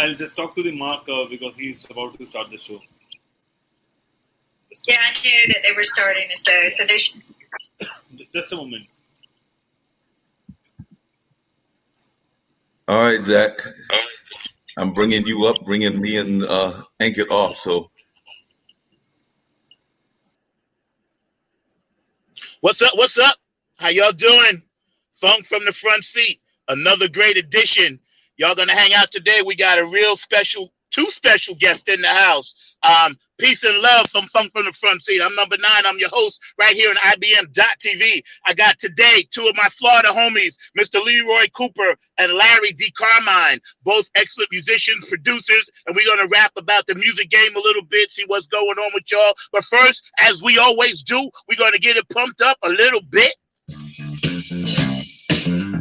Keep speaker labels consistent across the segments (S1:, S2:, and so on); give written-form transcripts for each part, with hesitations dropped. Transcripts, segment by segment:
S1: I'll just talk to the Mark because he's about to start the show.
S2: Yeah, I knew that they were starting the show, so they should.
S1: Just a moment.
S3: All right, Zach. I'm bringing you up, bringing me and Ankit off. So,
S4: what's up? What's up? How y'all doing? Funk from the front seat. Another great edition. Y'all gonna hang out today. We got a real special, two special guests in the house. Peace and love from Funk from the front seat. I'm number 9. I'm your host right here on IBM.TV. I got today 2 of my Florida homies, Mr. Leroy Cooper and Larry D. Carmine, both excellent musicians, producers, and we're gonna rap about the music game a little bit, see what's going on with y'all. But first, as we always do, we're gonna get it pumped up a little bit.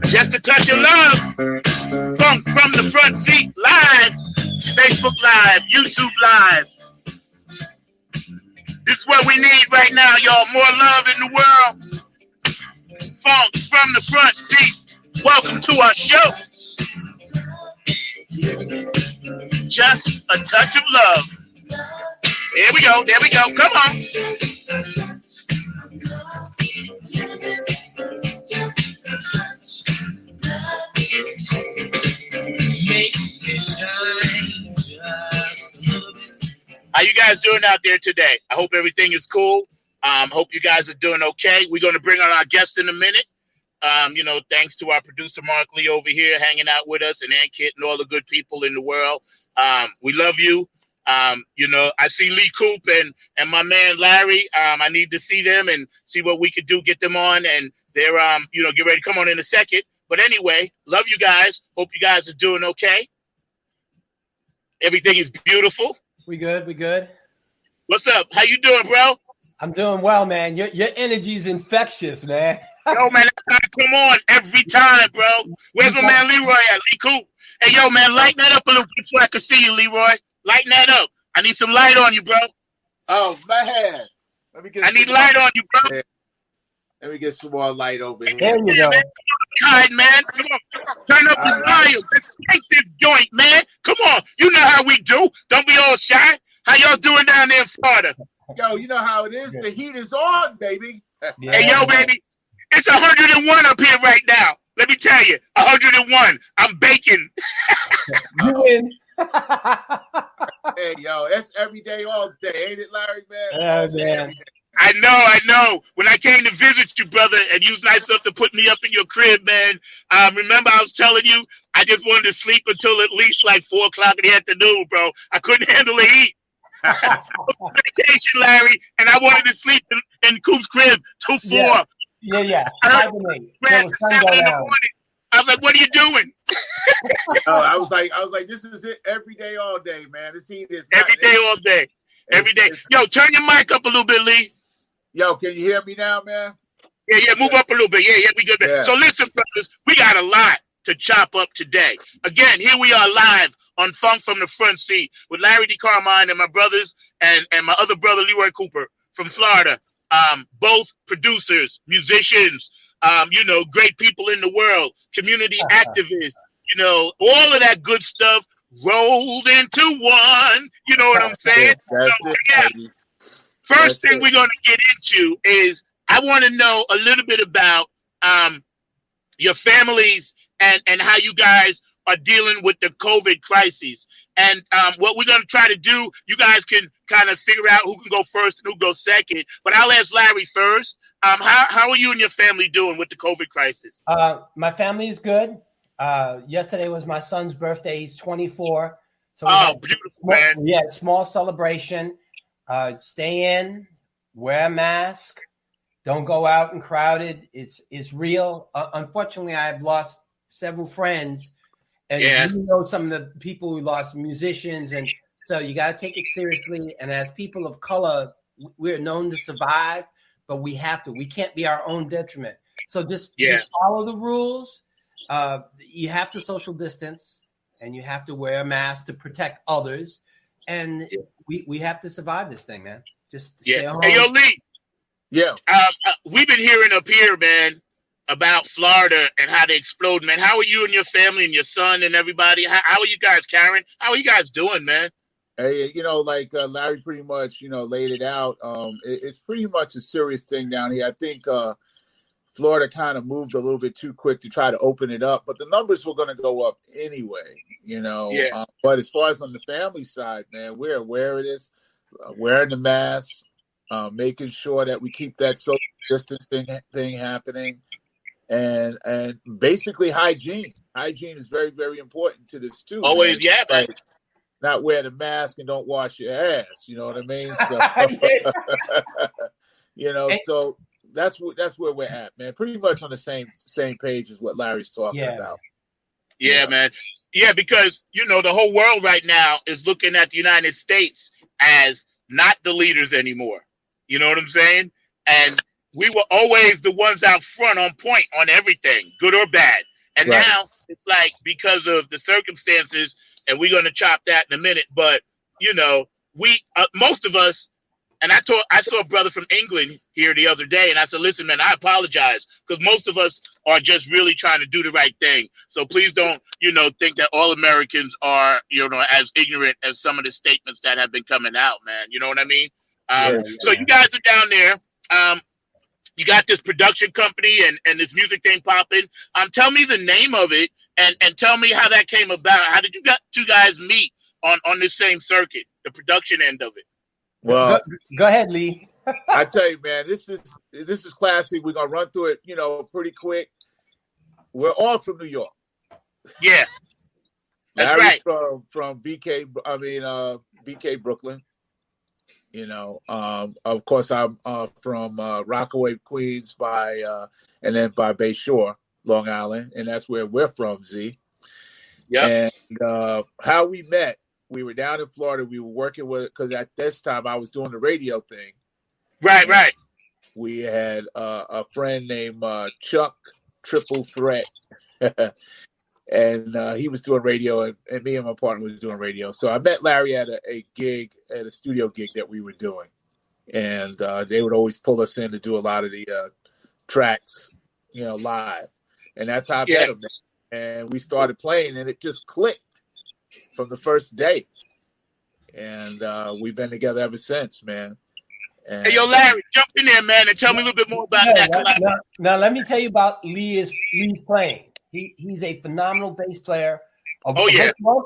S4: Just a touch of love. Funk from the front seat, live, Facebook Live, YouTube Live. This is what we need right now, y'all. More love in the world. Funk from the front seat. Welcome to our show. Just a touch of love. There we go. There we go. Come on. How you guys doing out there today? I hope everything is cool. Hope you guys are doing okay. We're going to bring on our guest in a minute. Thanks to our producer, Mark Lee, over here hanging out with us, and Ankit and all the good people in the world. We love you. I see Lee Coop and my man Larry. I need to see them and see what we could do, get them on, and they're get ready to come on in a second. But anyway, love you guys. Hope you guys are doing okay. Everything is beautiful.
S5: We good.
S4: What's up? How you doing, bro?
S5: I'm doing well, man. Your energy is infectious, man.
S4: Yo, man, come on every time, bro. Where's my man Leroy at? Lee Coop. Hey, yo, man, lighten that up a little bit so I can see you, Leroy. Lighten that up. I need some light on you, bro.
S6: Oh, man.
S4: I need light on you, bro.
S6: Let me get some more light over here.
S5: There you go.
S4: Man. God, man. Come on. Turn up the volume. Let's take this joint, man. Come on. You know how we do. Don't be all shy. How y'all doing down there in Florida?
S6: Yo, you know how it is. The heat is on, baby.
S5: Yeah.
S4: Hey, yo, baby. It's 101 up here right now. Let me tell you. 101. I'm baking.
S5: You win.
S6: Hey, yo, that's every day, all day. Ain't it, Larry, man?
S5: Yeah, man.
S4: I know. When I came to visit you, brother, and you was nice enough to put me up in your crib, man. Remember I was telling you I just wanted to sleep until at least like 4 o'clock in the afternoon, bro. I couldn't handle the heat. Vacation, Larry, and I wanted to sleep in Coop's crib till 4.
S5: Yeah.
S4: I was like, "What are you doing?"
S6: I was like, this is it every day, all day, man. This heat is
S4: every day, all day, every day. Yo, turn your mic up a little bit, Lee.
S6: Yo, can you hear me now, man?
S4: Yeah, move up a little bit. Yeah, we good.
S6: Yeah.
S4: So listen, brothers, we got a lot to chop up today. Again, here we are live on Funk from the Front Seat with Larry D. Carmine and my brothers and my other brother, Leroy Cooper from Florida. Both producers, musicians, great people in the world, community activists, all of that good stuff rolled into one. You know what I'm saying? First thing we're going to get into is I want to know a little bit about your families and how you guys are dealing with the COVID crisis. And what we're going to try to do, you guys can kind of figure out who can go first and who goes second. But I'll ask Larry first. How are you and your family doing with the COVID crisis?
S5: My family is good. Yesterday was my son's birthday. He's 24. So
S4: beautiful, man.
S5: Yeah, small celebration. Stay in, wear a mask, don't go out and crowded. It's real. Unfortunately, I've lost several friends. And some of the people who lost, musicians, and so you got to take it seriously. And as people of color, we're known to survive, but we can't be our own detriment. So just follow the rules. You have to social distance, and you have to wear a mask to protect others. And we have to survive this thing, man. Just stay home.
S4: Hey, yo, Lee.
S6: Yeah.
S4: We've been hearing up here, man, about Florida and how they explode, man. How are you and your family and your son and everybody? How are you guys, Karen? How are you guys doing, man?
S6: Hey, like Larry pretty much, laid it out. It's pretty much a serious thing down here. I think Florida kind of moved a little bit too quick to try to open it up, but the numbers were going to go up anyway,
S4: Yeah.
S6: But as far as on the family side, man, we're aware of this, wearing the mask, making sure that we keep that social distancing thing happening, and basically hygiene. Hygiene is very, very important to this too.
S4: Always,
S6: man.
S4: yeah, man.
S6: Like, not wear the mask and don't wash your ass. You know what I mean? So, so that's where we're at, man. Pretty much on the same page as what Larry's talking about.
S4: Yeah, man. Yeah, because the whole world right now is looking at the United States as not the leaders anymore. You know what I'm saying? And we were always the ones out front on point on everything, good or bad. And now it's like, because of the circumstances, and we're going to chop that in a minute, but we most of us, and I saw a brother from England here the other day, and I said, listen, man, I apologize, because most of us are just really trying to do the right thing. So please don't, think that all Americans are, as ignorant as some of the statements that have been coming out, man. You know what I mean? So you guys are down there. You got this production company and this music thing popping. Tell me the name of it and tell me how that came about. How did you two guys meet on this same circuit, the production end of it?
S6: Well,
S5: go ahead, Lee.
S6: I tell you, man, this is classic. We're gonna run through it, pretty quick. We're all from New York.
S4: Yeah, that's
S6: Larry's
S4: right.
S6: From BK Brooklyn. Of course, I'm from Rockaway, Queens, and then by Bay Shore, Long Island, and that's where we're from, Z.
S4: Yeah.
S6: And how we met, we were down in Florida. We were working with, because at this time I was doing the radio thing.
S4: Right.
S6: We had a friend named Chuck Triple Threat, and he was doing radio, and me and my partner was doing radio. So I met Larry at a studio gig that we were doing, and they would always pull us in to do a lot of the tracks, live, and that's how I met him. And we started playing, and it just clicked from the first day, and we've been together ever since, man. And,
S4: hey, yo, Larry, jump in there, man, and tell me a little bit more about that.
S5: Now, let me tell you about Lee's playing. He's a phenomenal bass player. Also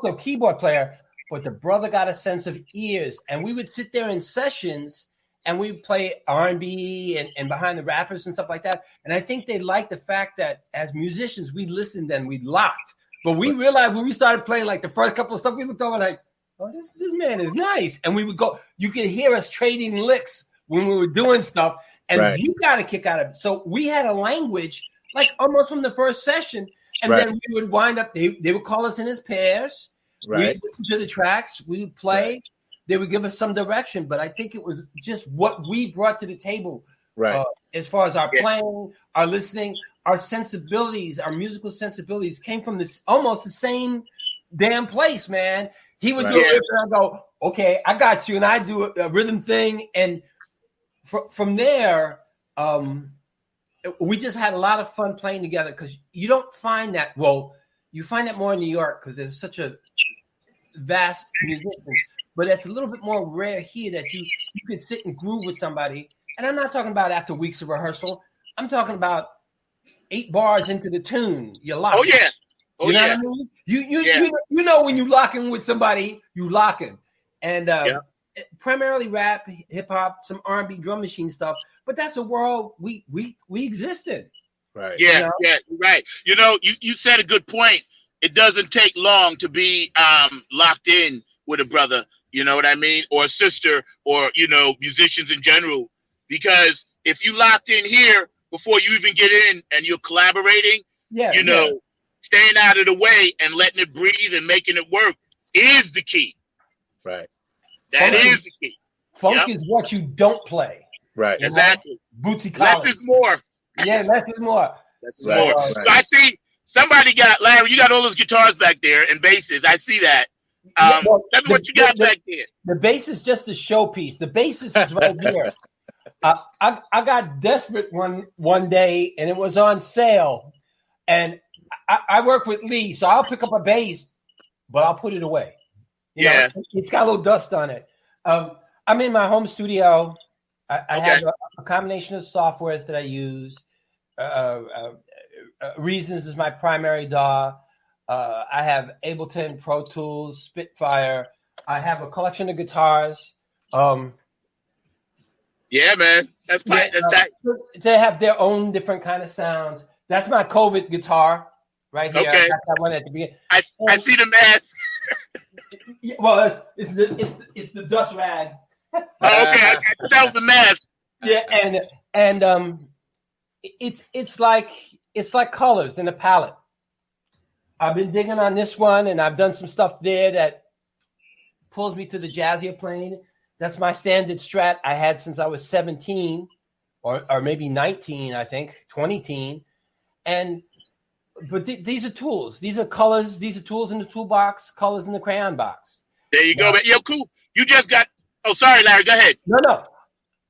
S5: a keyboard player, but the brother got a sense of ears. And we would sit there in sessions and we would play R&B and behind the rappers and stuff like that. And I think they liked the fact that as musicians, we listened and we locked. But we realized when we started playing, like the first couple of stuff, we looked over like, oh, this man is nice. And we would go, you could hear us trading licks when we were doing stuff. And you got a kick out of it. So we had a language like almost from the first session. And then we would wind up, they would call us in as pairs. We'd listen to the tracks, we would play. They would give us some direction. But I think it was just what we brought to the table. As far as our playing, our listening, our sensibilities, our musical sensibilities came from this almost the same damn place, man. He would do a riff and I go, okay, I got you. And I do a rhythm thing. And from there, we just had a lot of fun playing together because you don't find that. Well, you find that more in New York because there's such a vast musicians, but it's a little bit more rare here that you could sit and groove with somebody. And I'm not talking about after weeks of rehearsal. I'm talking about 8 bars into the tune. You're locked.
S4: What I
S5: mean? You know when you lock in with somebody, you lock in. And primarily rap, hip hop, some R&B drum machine stuff. But that's a world we exist in.
S6: Right.
S4: Yeah, right. You said a good point. It doesn't take long to be locked in with a brother, you know what I mean? Or a sister, or, musicians in general. Because if you locked in here before you even get in and you're collaborating, staying out of the way and letting it breathe and making it work is the key.
S6: Right.
S4: That is the key.
S5: Funk is what you don't play.
S6: Right.
S4: Exactly.
S5: Bootsy Collins.
S4: Less is more.
S5: Yeah, less is more.
S4: More. So I see somebody got, Larry, you got all those guitars back there and basses. I see that. Tell me what you got back there.
S5: The bass is just a showpiece. The bassist is right here. I got desperate one day, and it was on sale. And I work with Lee, so I'll pick up a bass, but I'll put it away. You know, it's got a little dust on it. I'm in my home studio. I have a combination of softwares that I use. Reasons is my primary DAW. I have Ableton, Pro Tools, Spitfire. I have a collection of guitars.
S4: Yeah, man. That's tight.
S5: They have their own different kind of sounds. That's my COVID guitar right here.
S4: Okay.
S5: That's that one at the beginning.
S4: I see the mask.
S5: Well, it's the dust rag.
S4: Oh, okay, I felt the mask.
S5: Yeah, and it's like colors in a palette. I've been digging on this one, and I've done some stuff there that pulls me to the jazzier plane. That's my standard Strat I had since I was 17 or maybe 19, I think, 20-teen. But these are tools. These are colors. These are tools in the toolbox, colors in the crayon box.
S4: There you go, man. Yo, cool. You just got – oh, sorry, Larry. Go ahead.
S5: No.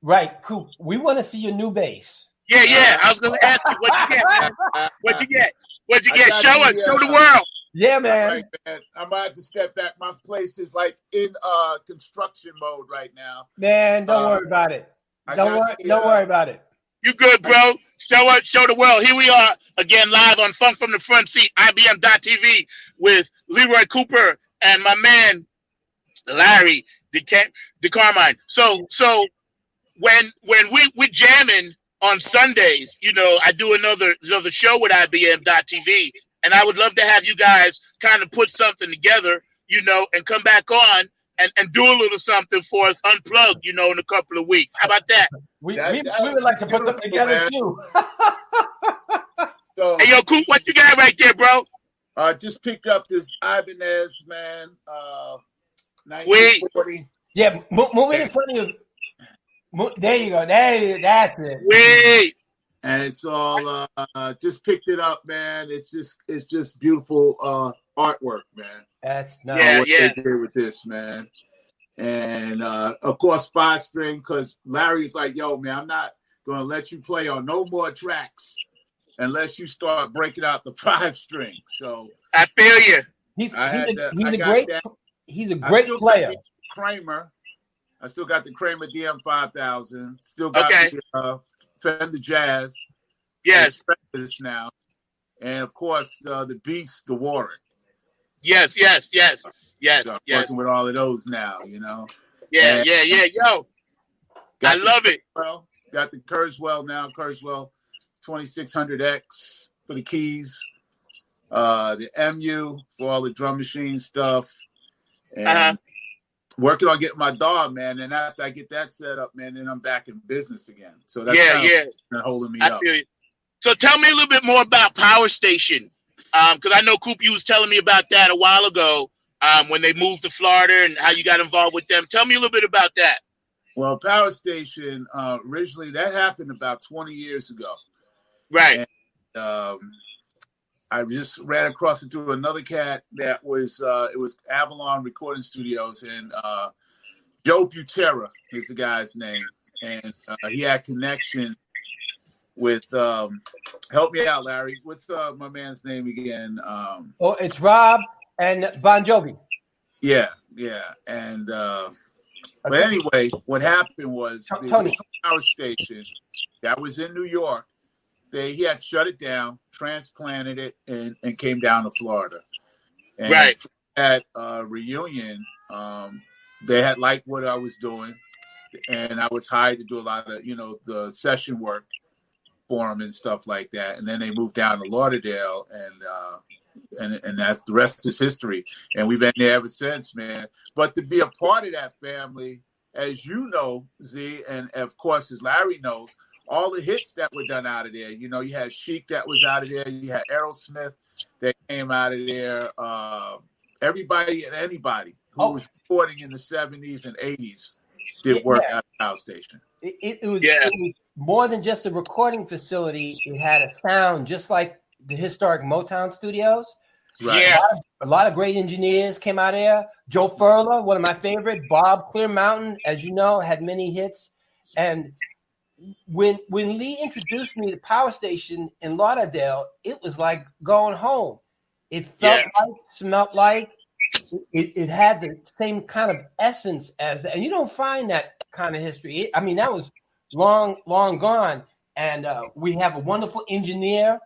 S5: Right, Coop. We want to see your new bass.
S4: Yeah. I was going to ask you, what'd you get, man? What'd you get? Show us. Show the world.
S5: Yeah, man.
S6: Right, man. I'm about to step back. My place is like in construction mode right now.
S5: Man, don't worry about it. Don't worry about it.
S4: You good, bro? Show the world. Here we are again, live on Funk from the Front Seat, IBM.TV, with Leroy Cooper and my man Larry DeCarmine. So when we jamming on Sundays, you know, I do another show with IBM.TV, and I would love to have you guys kind of put something together, you know, and come back on and do a little something for us unplugged, you know, in a couple of weeks. How about that?
S5: We would like to put them together, man. Too.
S6: So,
S4: hey, yo, Coop, what you got right there, bro?
S6: I just picked up this Ibanez, man. 1940.
S5: Yeah, move it in front of you. There you go. That's it.
S4: Wait.
S6: And it's all just picked it up, man. It's just beautiful artwork, man.
S5: That's nice.
S6: What they did with this, man. And of course 5-string, because Larry's like, yo, man, I'm not gonna let you play on no more tracks unless you start breaking out the 5-string. So
S4: I feel you.
S5: He's a great player.
S6: Kramer. I still got the Kramer DM5000. Still got the Fender Jazz.
S4: Yes.
S6: This now. And of course the Beast, the Warwick.
S4: Yes.
S6: So working with all of those now, you know.
S4: Yeah. Yo, I love it.
S6: Well, got the Kurzweil now. Kurzweil 2600X for the keys. The MU for all the drum machine stuff. And working on getting my DAW, man. And after I get that set up, man, then I'm back in business again. So that's been holding me up.
S4: Feel you. So tell me a little bit more about Power Station. Because I know, Coop, you was telling me about that a while ago when they moved to Florida and how you got involved with them. Tell me a little bit about that.
S6: Well, Power Station, originally, that happened about 20 years ago.
S4: Right.
S6: And, I just ran across it through another cat that was, it was Avalon Recording Studios, and Joe Butera is the guy's name. And he had connection with, help me out, Larry. What's my man's name again?
S5: It's Rob and Bon Jovi.
S6: Yeah. And, but anyway, what happened was the Power Station that was in New York, he had shut it down, transplanted it, and came down to Florida. And at Reunion, they had liked what I was doing, and I was hired to do a lot of, the session work for them and stuff like that. And then they moved down to Lauderdale, and that's the rest is history. And we've been there ever since, man. But to be a part of that family, as you know, Z, and of course, as Larry knows, all the hits that were done out of there. You had Chic that was out of there. You had Aerosmith that came out of there. Everybody and anybody who was recording in the 70s and 80s did work at the Power Station.
S5: It was more than just a recording facility. It had a sound just like the historic Motown studios.
S6: Right.
S4: Yeah.
S5: A lot of great engineers came out of there. Joe Furler, one of my favorite. Bob Clear Mountain, as you know, had many hits. And when Lee introduced me to Power Station in Lauderdale, it was like going home. It felt like, smelt like, it had the same kind of essence as, and you don't find that kind of history. I mean, that was long gone. And we have a wonderful engineer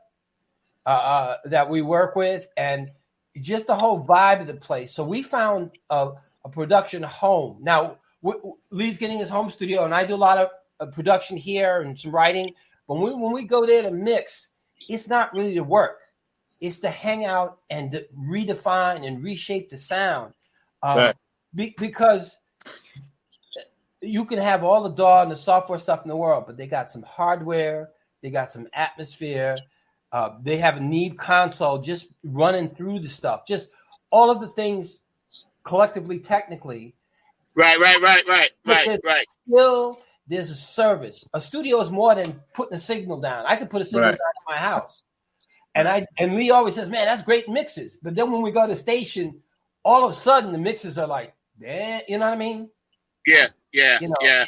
S5: that we work with, and just the whole vibe of the place. So we found a production home. Now, Lee's getting his home studio, and I do a lot of production here and some writing. But when we go there to mix, it's not really to work. It's to hang out and to redefine and reshape the sound.
S6: Right.
S5: Because you can have all the DAW and the software stuff in the world, but they got some hardware, they got some atmosphere, they have a Neve console just running through the stuff, just all of the things collectively, technically.
S4: Right.
S5: Still, there's a service. A studio is more than putting a signal down. I can put a signal down in my house. And Lee always says, man, that's great mixes. But then when we go to station, all of a sudden the mixes are like, damn, you know what I mean?
S4: Yeah.
S5: You know,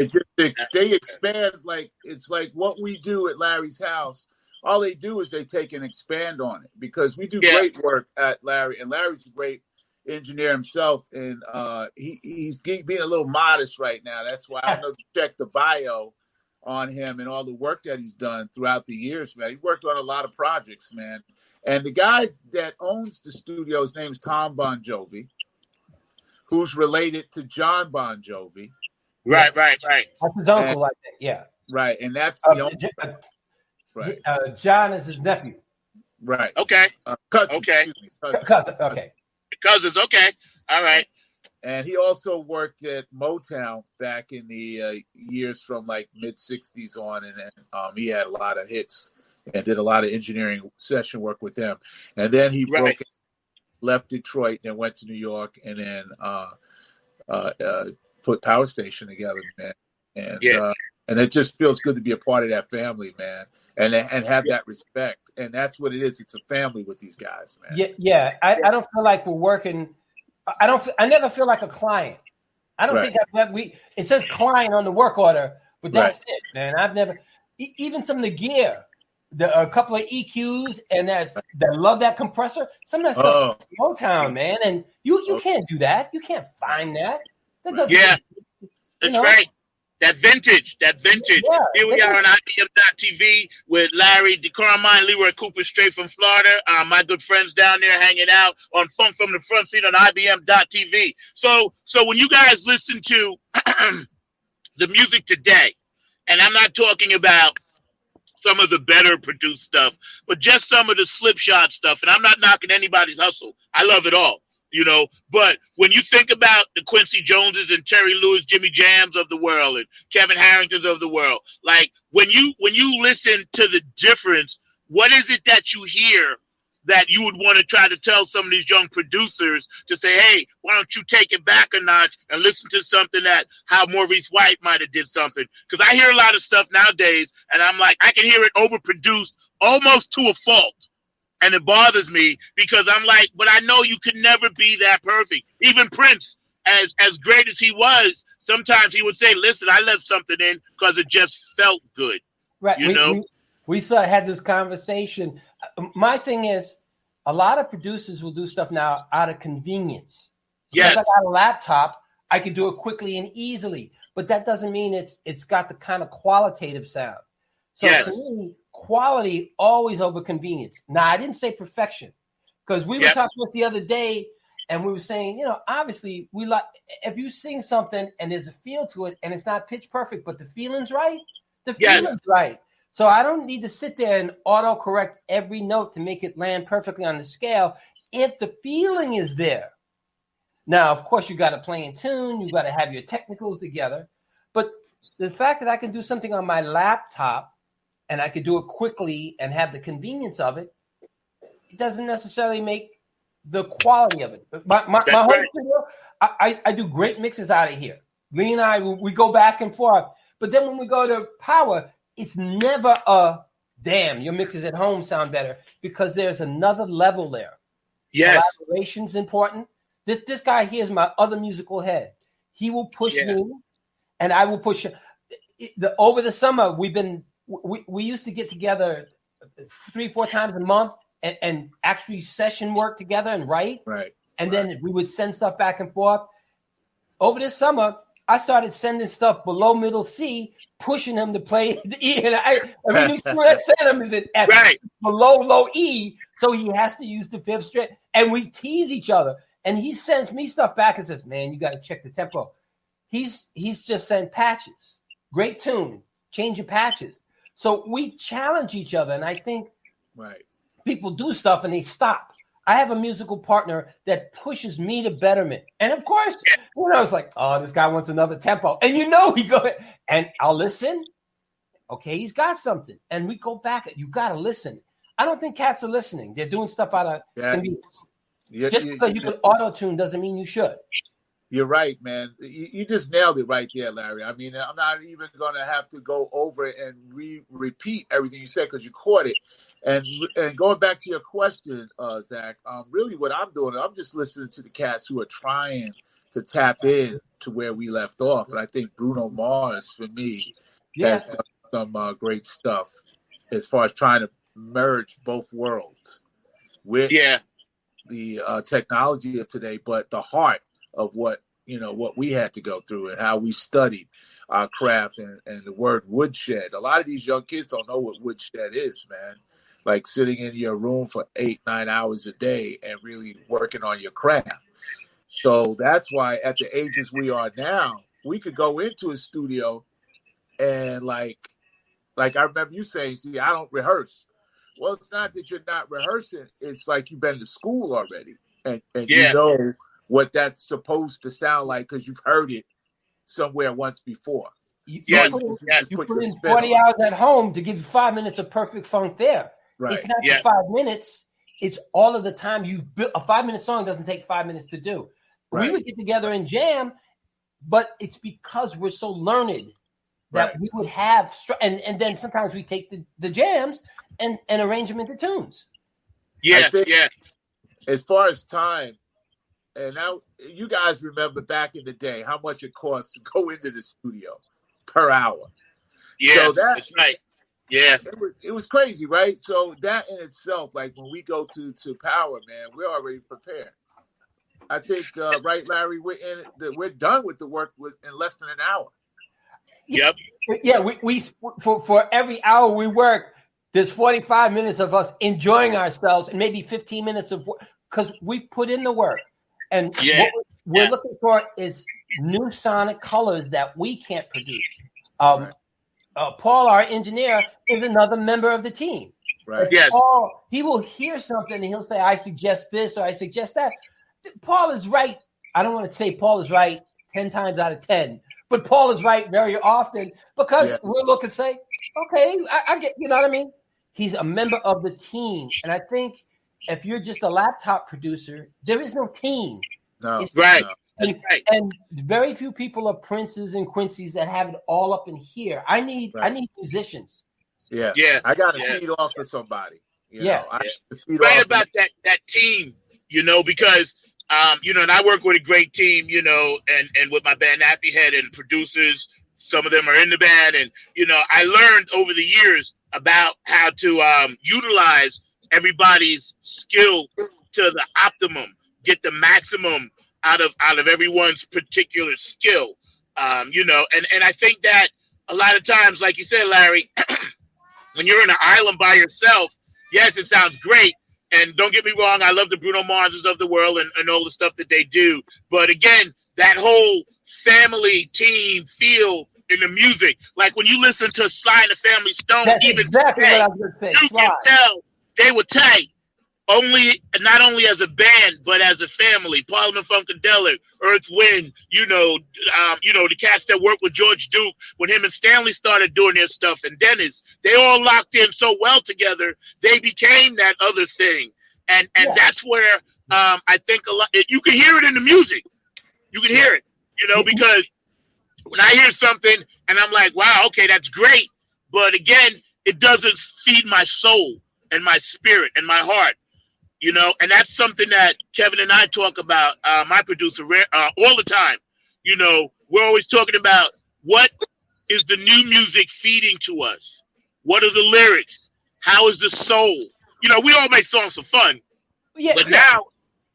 S6: They expand, like it's like what we do at Larry's house. All they do is they take and expand on it, because we do great work at Larry, and Larry's a great engineer himself, and he's being a little modest right now. That's why I don't know if you check the bio on him and all the work that he's done throughout the years, man. He worked on a lot of projects, man. And the guy that owns the studio, his name is Tom Bon Jovi, who's related to John Bon Jovi.
S4: Right.
S5: That's his uncle, like that. Yeah.
S6: Right. And that's the only right.
S5: John is his nephew.
S6: Right.
S4: Okay.
S6: Cousin.
S4: Okay.
S5: Cousin. Okay.
S4: Cousins. Okay. All right.
S6: And he also worked at Motown back in the years from like mid 60s on. And then he had a lot of hits and did a lot of engineering session work with them. And then he broke it, left Detroit and went to New York, and then put Power Station together, man. And it just feels good to be a part of that family, man. And have that respect. And that's what it is. It's a family with these guys, man.
S5: Yeah. I don't feel like we're working. I never feel like a client. I don't think it says client on the work order, but that's it, man. I've never, even some of the gear, a couple of EQs and that love that compressor. Some of that stuff is Motown, man. And you can't do that. You can't find that. That doesn't.
S4: That's right. That vintage.
S5: Yeah,
S4: Here we are on IBM.TV with Larry DeCarmine and Leroy Cooper, straight from Florida. My good friends down there hanging out on Funk from the Front Seat on IBM.TV. So when you guys listen to the music today, and I'm not talking about some of the better produced stuff, but just some of the slipshod stuff, and I'm not knocking anybody's hustle. I love it all. You know, but when you think about the Quincy Joneses and Terry Lewis, Jimmy Jams of the world, and Kevin Harringtons of the world, like when you listen to the difference, what is it that you hear that you would want to try to tell some of these young producers to say, hey, why don't you take it back a notch and listen to something that how Maurice White might have did something? Because I hear a lot of stuff nowadays, and I'm like, I can hear it overproduced almost to a fault. And it bothers me because I'm like, but I know you could never be that perfect. Even Prince, as great as he was, sometimes he would say, listen, I left something in because it just felt good.
S5: Right.
S4: You know?
S5: We had this conversation. My thing is, a lot of producers will do stuff now out of convenience.
S4: Yes.
S5: Because I got a laptop, I can do it quickly and easily. But that doesn't mean it's got the kind of qualitative sound. So to me, quality always over convenience. Now, I didn't say perfection, because we were talking about the other day, and we were saying, you know, obviously we like, if you sing something and there's a feel to it and it's not pitch perfect, but the feeling's right, right. So I don't need to sit there and auto correct every note to make it land perfectly on the scale if the feeling is there. Now, of course, you got to play in tune, you got to have your technicals together, but the fact that I can do something on my laptop and I could do it quickly and have the convenience of it, it doesn't necessarily make the quality of it. My whole studio, I do great mixes out of here. Lee and I, we go back and forth. But then when we go to Power, it's never a, damn, your mixes at home sound better, because there's another level there.
S4: Yes.
S5: Collaboration's important. This guy here is my other musical head. He will push me, and I will push him. over the summer, we used to get together 3-4 times a month and actually session work together and write.
S6: Right.
S5: And then we would send stuff back and forth. Over this summer, I started sending stuff below middle C, pushing him to play the E. And every new tune I send him is an F, below low E. So he has to use the fifth string. And we tease each other. And he sends me stuff back and says, man, you got to check the tempo. He's just sent patches. Great tune. Change your patches. So we challenge each other. And I think people do stuff and they stop. I have a musical partner that pushes me to betterment. And of course, I was like, oh, this guy wants another tempo. And he go, and I'll listen. Okay, he's got something. And we go back. You got to listen. I don't think cats are listening. They're doing stuff out of convenience. Just because you can auto-tune doesn't mean you should.
S6: You're right, man. You just nailed it right there, Larry. I mean, I'm not even going to have to go over it and repeat everything you said because you caught it. And going back to your question, Zach, really what I'm doing, I'm just listening to the cats who are trying to tap in to where we left off. And I think Bruno Mars, for me, has done some great stuff as far as trying to merge both worlds with the technology of today, but the heart of what we had to go through and how we studied our craft and the word woodshed. A lot of these young kids don't know what woodshed is, man. Like sitting in your room for 8-9 hours a day and really working on your craft. So that's why at the ages we are now, we could go into a studio and like I remember you saying, see, I don't rehearse. Well, it's not that you're not rehearsing. It's like you've been to school already and you know what that's supposed to sound like because you've heard it somewhere once before.
S5: You put in 40 hours at home to give you 5 minutes of perfect funk there. Right. It's not the 5 minutes. It's all of the time you've built. A 5-minute song doesn't take 5 minutes to do. Right. We would get together and jam, but it's because we're so learned that we would have, and then sometimes we take the jams and arrange them into tunes.
S6: Yeah. As far as time, and now you guys remember back in the day how much it cost to go into the studio per hour.
S4: Yeah, so that's right. Yeah,
S6: it was crazy, right? So that in itself, like when we go to Power, man, we're already prepared. I think, right, Larry, we're done with the work in less than an hour.
S4: Yep.
S5: Yeah, we for every hour we work, there's 45 minutes of us enjoying ourselves and maybe 15 minutes of work because we've put in the work. And what we're looking for is new sonic colors that we can't produce. Paul, our engineer, is another member of the team.
S6: Right.
S4: Yes.
S5: Paul, he will hear something and he'll say, I suggest this or I suggest that. Paul is right. I don't want to say Paul is right 10 times out of 10, but Paul is right very often because we'll look and say, okay, I get, you know what I mean? He's a member of the team. And I think if you're just a laptop producer, there is no team.
S6: No.
S4: Right.
S5: And very few people are Princes and Quincy's that have it all up in here. I need musicians.
S6: Yeah. I got to feed off of somebody. You know,
S4: right about that team, because and I work with a great team, and with my band Nappy Head and producers, some of them are in the band, and I learned over the years about how to utilize everybody's skill to the optimum, get the maximum out of everyone's particular skill, and I think that a lot of times, like you said, Larry, when you're in an island by yourself, yes, it sounds great. And don't get me wrong, I love the Bruno Marses of the world and all the stuff that they do. But again, that whole family team feel in the music, like when you listen to Sly and the Family Stone,
S5: that's
S4: even
S5: exactly
S4: today,
S5: what I was going to say.
S4: you
S5: Sly.
S4: can tell they were tight. Not only as a band, but as a family. Parliament Funkadelic, Earth Wind, the cats that worked with George Duke when him and Stanley started doing their stuff, and Dennis, they all locked in so well together, they became that other thing. And that's where I think a lot, you can hear it in the music. You can hear it, because when I hear something and I'm like, wow, okay, that's great. But again, it doesn't feed my soul and my spirit and my heart. And that's something that Kevin and I talk about, my producer, all the time. We're always talking about what is the new music feeding to us? What are the lyrics? How is the soul? You know, we all make songs for fun, but now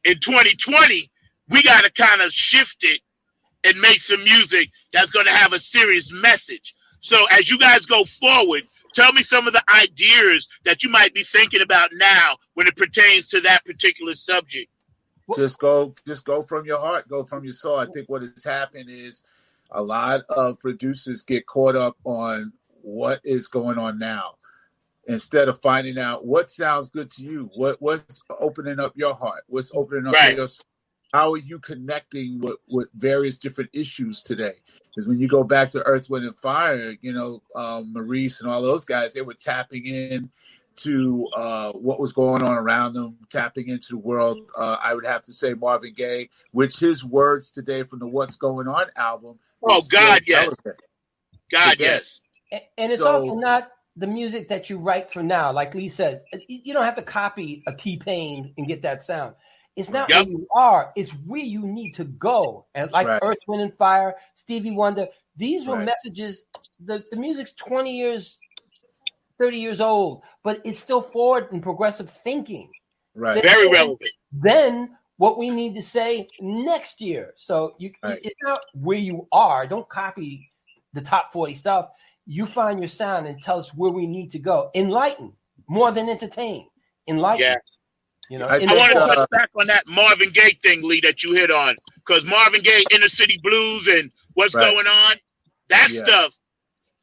S4: in 2020, we got to kind of shift it and make some music that's going to have a serious message. So as you guys go forward, tell me some of the ideas that you might be thinking about now when it pertains to that particular subject.
S6: Just go from your heart, go from your soul. I think what has happened is a lot of producers get caught up on what is going on now instead of finding out what sounds good to you, what's opening up your heart, what's opening up your soul. How are you connecting with various different issues today? Because when you go back to Earth, Wind, and Fire, you know, Maurice and all those guys, they were tapping in to what was going on around them, tapping into the world. I would have to say Marvin Gaye, which his words today from the What's Going On album.
S4: Oh, God, yes. God, yes.
S5: And it's also not the music that you write for now. Like Lee said, you don't have to copy a T-Pain and get that sound. It's not where you are, it's where you need to go. And like Earth, Wind, and Fire, Stevie Wonder, these were messages. The music's 20 years, 30 years old, but it's still forward and progressive thinking.
S6: Right.
S4: Very relevant.
S5: Then what we need to say next year. So it's not where you are. Don't copy the top 40 stuff. You find your sound and tell us where we need to go. Enlighten more than entertain. Enlighten. Yeah. You know,
S4: I want to touch back on that Marvin Gaye thing, Lee, that you hit on, because Marvin Gaye, Inner City Blues, and What's Going On, that stuff,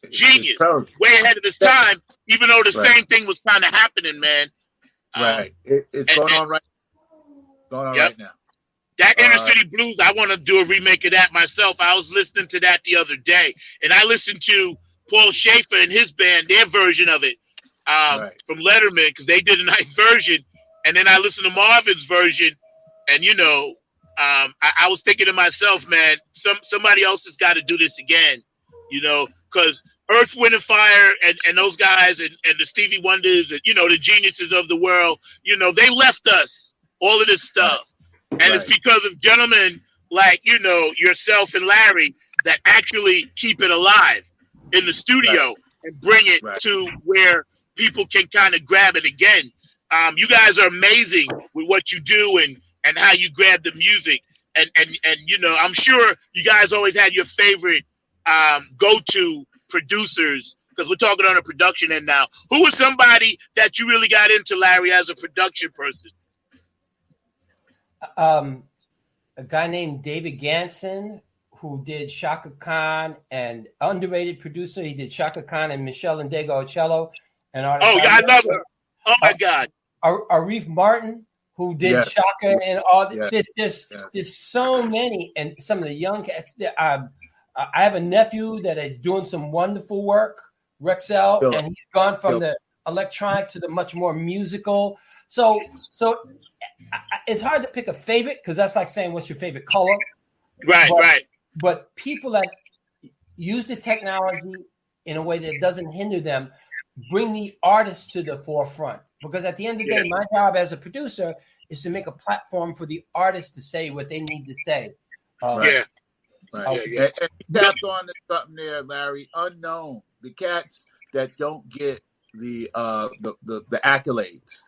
S4: genius, way ahead of its time. Even though the same thing was kind of happening, man.
S6: It's going on right now.
S4: That Inner City Blues, I want to do a remake of that myself. I was listening to that the other day, and I listened to Paul Schaefer and his band, their version of it from Letterman, because they did a nice version. And then I listened to Marvin's version, and, you know, I was thinking to myself, man, somebody else has got to do this again, you know, because Earth, Wind, and Fire and those guys and the Stevie Wonders and, you know, the geniuses of the world, you know, they left us all of this stuff. And it's because of gentlemen like, you know, yourself and Larry that actually keep it alive in the studio and bring it to where people can kind of grab it again. You guys are amazing with what you do and how you grab the music. And you know, I'm sure you guys always had your favorite go-to producers, because we're talking on a production end now. Who was somebody that you really got into, Larry, as a production person?
S5: A guy named David Ganson, who did Shaka Khan, and underrated producer. He did Shaka Khan and Michelle Ndegeocello. And
S4: I love her. Oh my God.
S5: Arif Martin, who did Shaka and all this. There's so many, and some of the young cats. I have a nephew that is doing some wonderful work, Rexel, and he's gone from the electronic to the much more musical. So it's hard to pick a favorite, because that's like saying what's your favorite color.
S4: Right.
S5: But people that use the technology in a way that doesn't hinder them bring the artists to the forefront. Because at the end of the day, my job as a producer is to make a platform for the artists to say what they need to say.
S6: And you tapped on to something there, Larry. Unknown, the cats that don't get the accolades.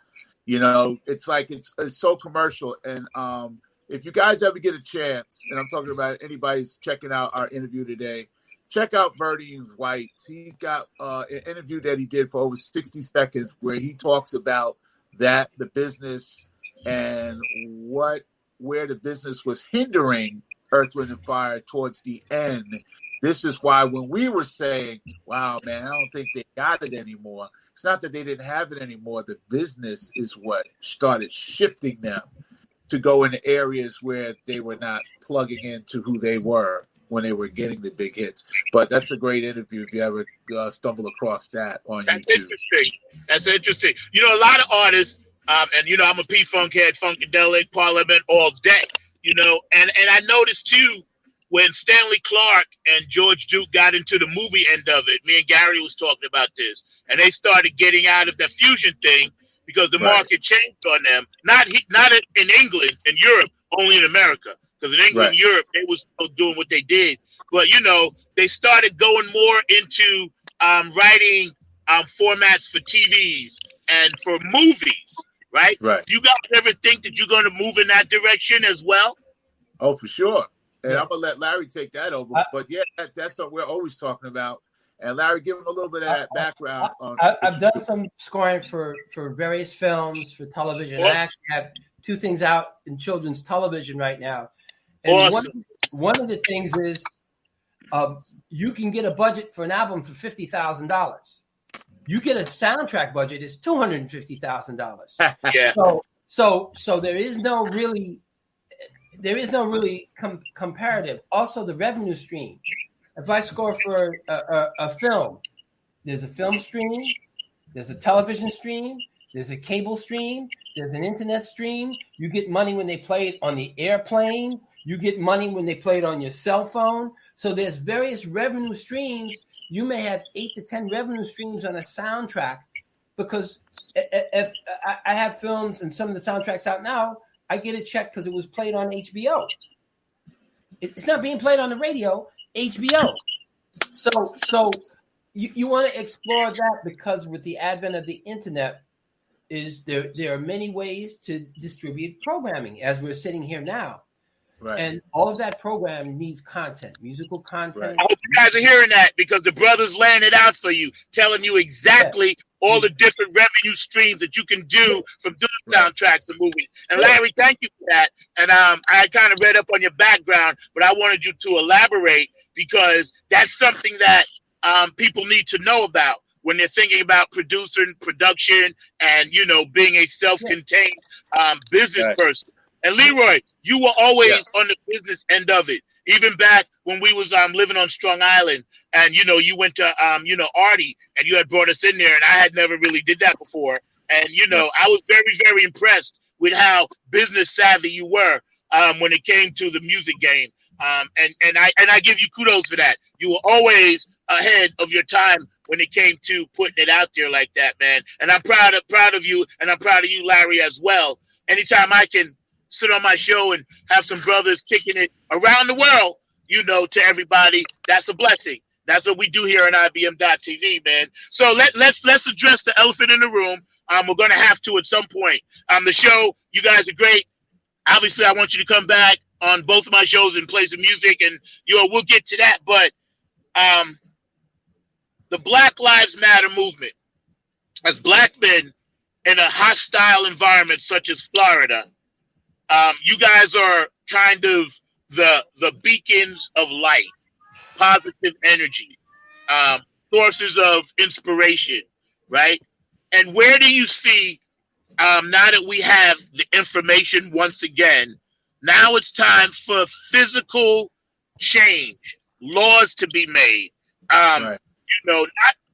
S6: You know, it's like it's so commercial. And if you guys ever get a chance, and I'm talking about anybody who's checking out our interview today, check out Verdine's Whites. He's got an interview that he did for over 60 seconds where he talks about the business and where the business was hindering Earth, Wind, and Fire towards the end. This is why when we were saying, wow, man, I don't think they got it anymore. It's not that they didn't have it anymore. The business is what started shifting them to go into areas where they were not plugging into who they were when they were getting the big hits. But that's a great interview if you ever stumble across that on YouTube.
S4: That's interesting. You know, a lot of artists, and, you know, I'm a P-Funk head, Funkadelic, Parliament all day, you know, and I noticed, too, when Stanley Clarke and George Duke got into the movie end of it, me and Gary was talking about this, and they started getting out of the fusion thing because the market changed on them. Not in England and Europe, only in America. Because in England and Europe, they was still doing what they did. But, you know, they started going more into writing formats for TVs and for movies, right?
S6: Right.
S4: Do you guys ever think that you're going to move in that direction as well?
S6: Oh, for sure. And
S5: Yeah.
S6: I'm gonna let Larry take that over. But yeah, that's what we're always talking about. And Larry, give him a little bit of that background.
S5: I've done some scoring for various films, for television. I actually have 2 things out in children's television right now. And
S4: Awesome.
S5: one of the things is you can get a budget for an album for $50,000. You get a soundtrack budget is $250,000.
S4: Yeah.
S5: So there is no really comparative. Also, the revenue stream. If I score for a film, there's a film stream, there's a television stream, there's a cable stream, there's an internet stream. You get money when they play it on the airplane. You get money when they play it on your cell phone. So there's various revenue streams. You may have 8 to 10 revenue streams on a soundtrack, because if I have films and some of the soundtracks out now, I get a check because it was played on HBO. It's not being played on the radio, HBO. So you want to explore that, because with the advent of the internet, there are many ways to distribute programming as we're sitting here now.
S6: Right.
S5: And all of that programming needs content, musical content.
S4: I hope you guys are hearing that, because the brother's laying it out for you, telling you exactly all the different revenue streams that you can do from doing soundtracks and movies. And Larry, thank you for that. And I kind of read up on your background, but I wanted you to elaborate, because that's something that people need to know about when they're thinking about production and, being a self-contained business person. And Leroy, you were always on the business end of it. Even back when we was living on Strong Island, and you went to Artie, and you had brought us in there, and I had never really did that before. And I was very, very impressed with how business savvy you were when it came to the music game. And I give you kudos for that. You were always ahead of your time when it came to putting it out there like that, man. And I'm proud of you, and I'm proud of you, Larry, as well. Anytime I can sit on my show and have some brothers kicking it around the world, to everybody, that's a blessing. That's what we do here on IBM.TV, man. So let's address the elephant in the room. We're going to have to at some point. The show, you guys are great. Obviously, I want you to come back on both of my shows and play some music, and we'll get to that. But the Black Lives Matter movement, as black men in a hostile environment such as Florida, you guys are kind of the beacons of light, positive energy, sources of inspiration, right? And where do you see, now that we have the information once again, now it's time for physical change, laws to be made, not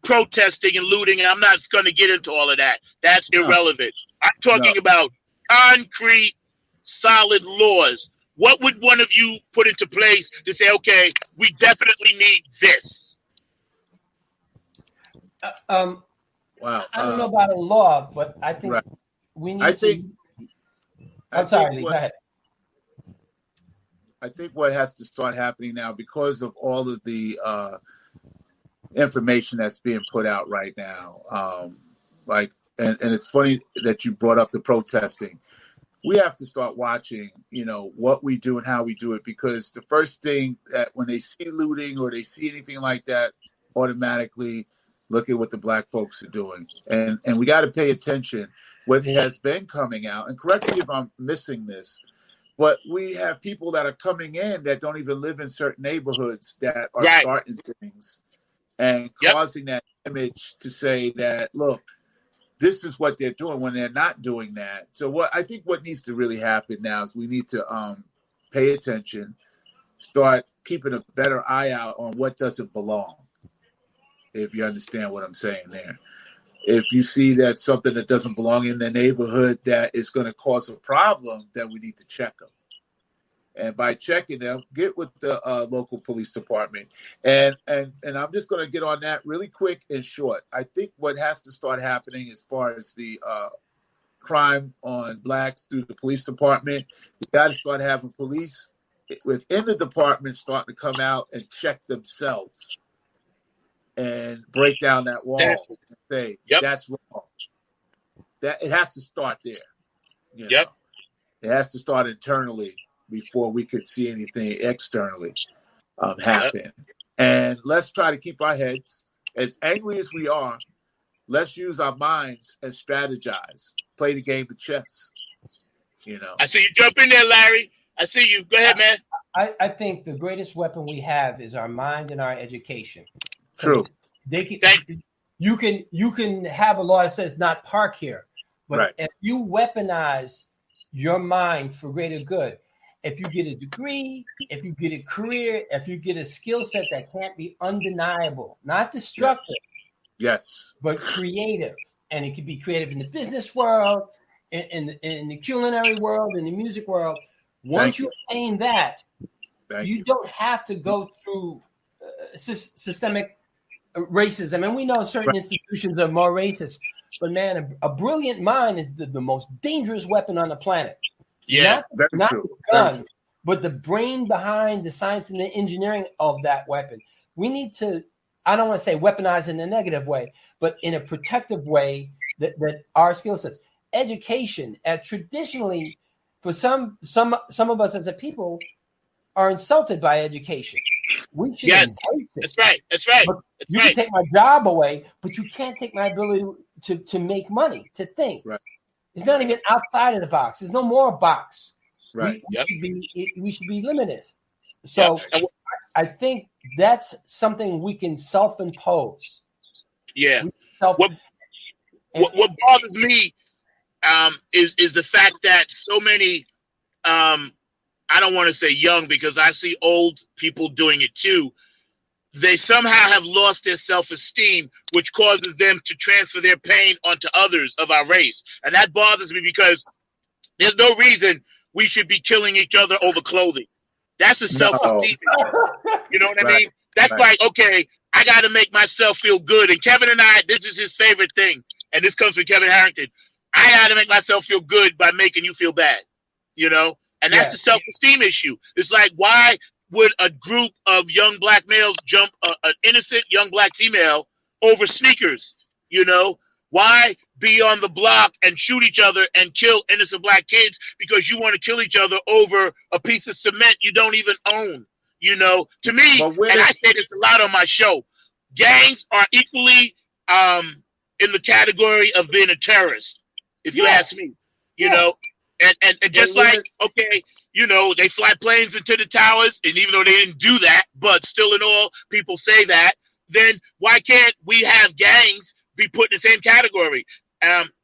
S4: protesting and looting. I'm not going to get into all of that. That's irrelevant. I'm talking about concrete, solid laws. What would one of you put into place to say, okay, we definitely need this?
S6: Wow.
S5: I don't know about a law, but I think we need I'm sorry, Lee, go ahead.
S6: I think what has to start happening now, because of all of the information that's being put out right now, and it's funny that you brought up the protesting. We have to start watching, what we do and how we do it, because the first thing that when they see looting or they see anything like that, automatically look at what the black folks are doing. And we got to pay attention. What has been coming out, and correct me if I'm missing this, but we have people that are coming in that don't even live in certain neighborhoods that are starting things and causing that image to say that, look, this is what they're doing when they're not doing that. So what needs to really happen now is we need to pay attention, start keeping a better eye out on what doesn't belong, if you understand what I'm saying there. If you see that something that doesn't belong in the neighborhood that is going to cause a problem, then we need to check them. And by checking them, get with the local police department. And I'm just going to get on that really quick and short. I think what has to start happening as far as the crime on blacks through the police department, we got to start having police within the department starting to come out and check themselves and break down that wall and say, that's wrong. That it has to start there. You know? It has to start internally before we could see anything externally happen. And let's try to keep our heads, as angry as we are, let's use our minds and strategize. Play the game of chess. You know. I
S4: see you jump in there, Larry. I see you. Go ahead, man.
S5: I think the greatest weapon we have is our mind and our education.
S6: True.
S5: You can have a law that says not park here, but if you weaponize your mind for greater good, if you get a degree, if you get a career, if you get a skill set that can't be undeniable, not destructive, but creative, and it could be creative in the business world, in the culinary world, in the music world. Once you attain that, you don't have to go through systemic racism. And we know certain institutions are more racist, but man, a brilliant mind is the most dangerous weapon on the planet. Not the gun, but the brain behind the science and the engineering of that weapon. We need to, I don't want to say weaponize in a negative way, but in a protective way that our skill sets. Education, traditionally, for some of us as a people, are insulted by education. We should embrace it.
S4: That's right.
S5: You can take my job away, but you can't take my ability to make money, to think. It's not even outside of the box. There's no more box. We should be limitless. So I think that's something we can self-impose.
S4: What bothers me is the fact that so many, I don't want to say young because I see old people doing it too. They somehow have lost their self-esteem, which causes them to transfer their pain onto others of our race. And that bothers me because there's no reason we should be killing each other over clothing. That's a self-esteem issue. You know what I mean? That's like, okay, I got to make myself feel good. And Kevin and I, this is his favorite thing. And this comes from Kevin Harrington. I got to make myself feel good by making you feel bad, you know? And that's the self-esteem issue. It's like, why would a group of young black males jump an innocent young black female over sneakers? You know, why be on the block and shoot each other and kill innocent black kids because you want to kill each other over a piece of cement you don't even own? You know, to me, and I say this a lot on my show, gangs are equally in the category of being a terrorist, if you ask me, you know, and just like, okay, you know, they fly planes into the towers, and even though they didn't do that, but still in all, people say that, then why can't we have gangs be put in the same category?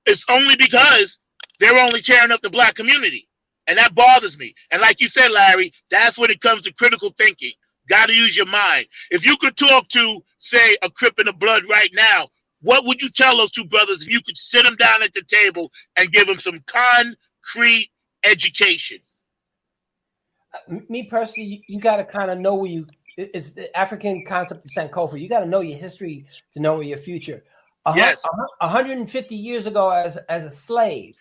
S4: It's only because they're only tearing up the black community. And that bothers me. And like you said, Larry, that's when it comes to critical thinking. Got to use your mind. If you could talk to, say, a Crip in the Blood right now, what would you tell those two brothers if you could sit them down at the table and give them some concrete education?
S5: Me personally, you got to kind of know where you. It's the African concept of Sankofa. You got to know your history to know your future. 150 years ago, as a slave,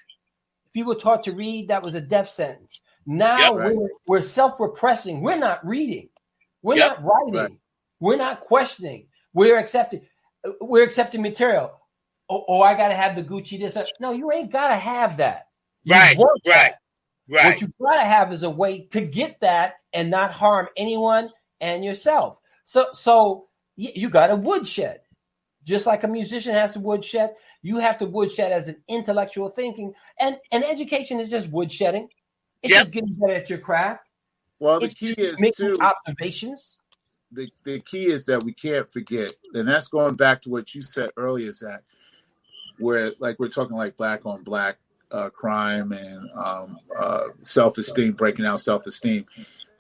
S5: if you were taught to read, that was a death sentence. Now we're self-repressing. We're not reading. We're not writing. We're not questioning. We're accepting material. Oh, I got to have the Gucci this. No, you ain't got to have that. Right. What you got to have is a way to get that and not harm anyone and yourself. So you got a woodshed. Just like a musician has to woodshed, you have to woodshed as an intellectual thinking. And education is just woodshedding. It's just getting better at your craft.
S6: Well, the key is
S5: making observations.
S6: The key is that we can't forget, and that's going back to what you said earlier, Zach, where like we're talking like black on black crime and self-esteem, breaking out self-esteem.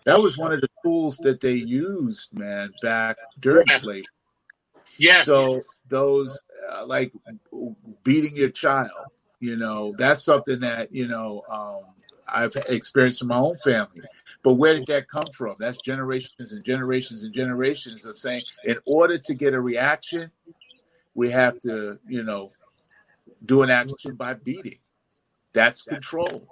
S6: That was one of the tools that they used, man, back during slavery.
S4: Yeah.
S6: So those like beating your child, you know, that's something that, you know, I've experienced in my own family. But where did that come from? That's generations and generations and generations of saying, in order to get a reaction, we have to, you know, do an action by beating. That's control.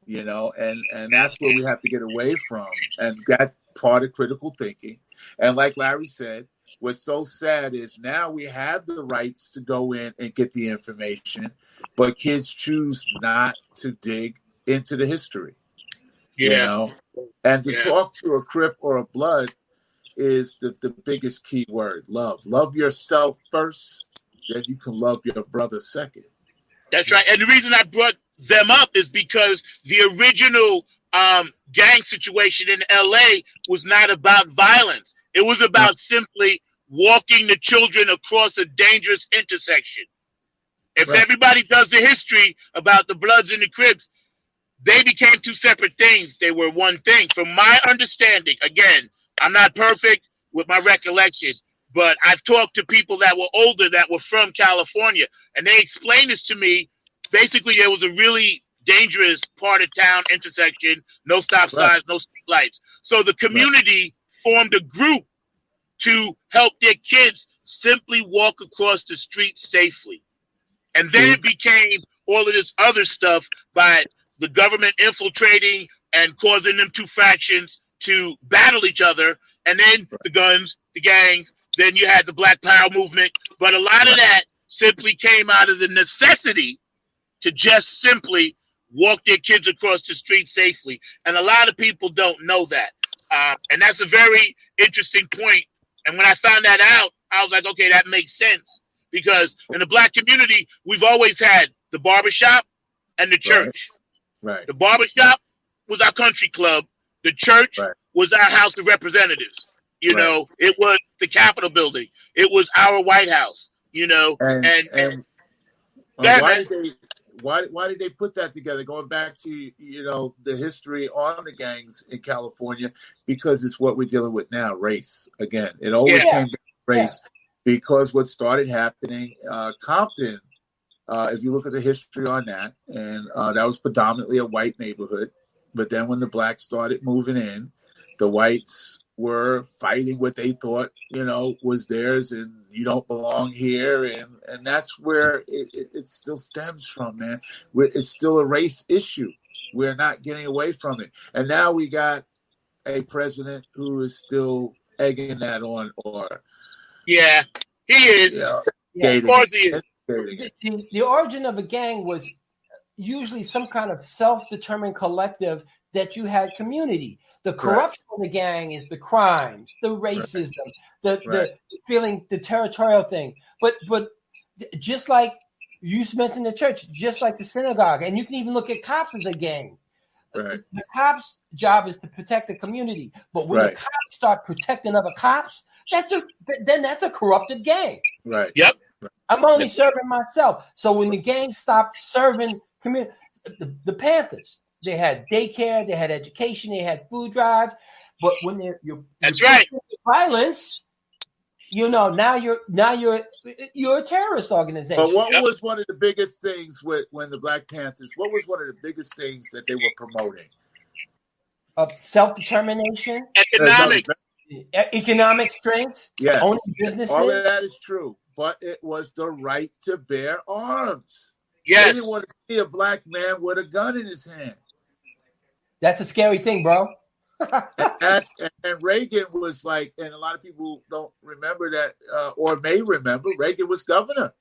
S6: you know, and that's where we have to get away from. And that's part of critical thinking. And like Larry said, what's so sad is now we have the rights to go in and get the information, but kids choose not to dig into the history.
S4: Yeah.
S6: You know, and to talk to a Crip or a Blood is the biggest key word: love. Love yourself first, then you can love your brother second.
S4: That's right. And the reason I brought them up is because the original gang situation in LA was not about violence. It was about simply walking the children across a dangerous intersection. If everybody does the history about the Bloods and the Crips, they became two separate things. They were one thing. From my understanding, again, I'm not perfect with my recollection, but I've talked to people that were older that were from California, and they explained this to me. Basically, there was a really dangerous part of town intersection, no stop signs, no street lights. So the community formed a group to help their kids simply walk across the street safely. And then it became all of this other stuff by the government infiltrating and causing them two factions to battle each other. And then the guns, the gangs, then you had the Black Power movement. But a lot of that simply came out of the necessity to just simply walk their kids across the street safely. And a lot of people don't know that. And that's a very interesting point. And when I found that out, I was like, okay, that makes sense. Because in the Black community, we've always had the barbershop and the church.
S6: Right.
S4: The barbershop was our country club. The church was our House of Representatives. You know, it was the Capitol building. It was our White House, you know. And
S6: why did they put that together? Going back to, you know, the history on the gangs in California, because it's what we're dealing with now, race. Again, it always came to race because what started happening, Compton, if you look at the history on that, and that was predominantly a white neighborhood. But then when the blacks started moving in, the whites were fighting what they thought, you know, was theirs, and you don't belong here. And that's where it still stems from, man. It's still a race issue. We're not getting away from it. And now we got a president who is still egging that on.
S4: Yeah, he is. Of course he is.
S5: The origin of a gang was usually some kind of self-determined collective that you had community. The corruption of the gang is the crimes, the racism, the feeling, the territorial thing. But just like you mentioned the church, just like the synagogue, and you can even look at cops as a gang. The cops' job is to protect the community. But when the cops start protecting other cops, that's a corrupted gang.
S6: Right.
S4: Yep.
S5: I'm only serving myself. So when the gang stopped serving community, the Panthers, they had daycare, they had education, they had food drives. But when you're violence, you know, now you're a terrorist organization.
S6: But what was one of the biggest things when the Black Panthers? What was one of the biggest things that they were promoting?
S5: Self-determination,
S4: economic
S5: strength,
S6: yes,
S5: owning businesses.
S6: All of that is true, but it was the right to bear arms.
S4: Yes,
S6: they didn't want to see a black man with a gun in his hand.
S5: That's a scary thing, bro.
S6: and Reagan was like, and a lot of people don't remember that, or may remember, Reagan was governor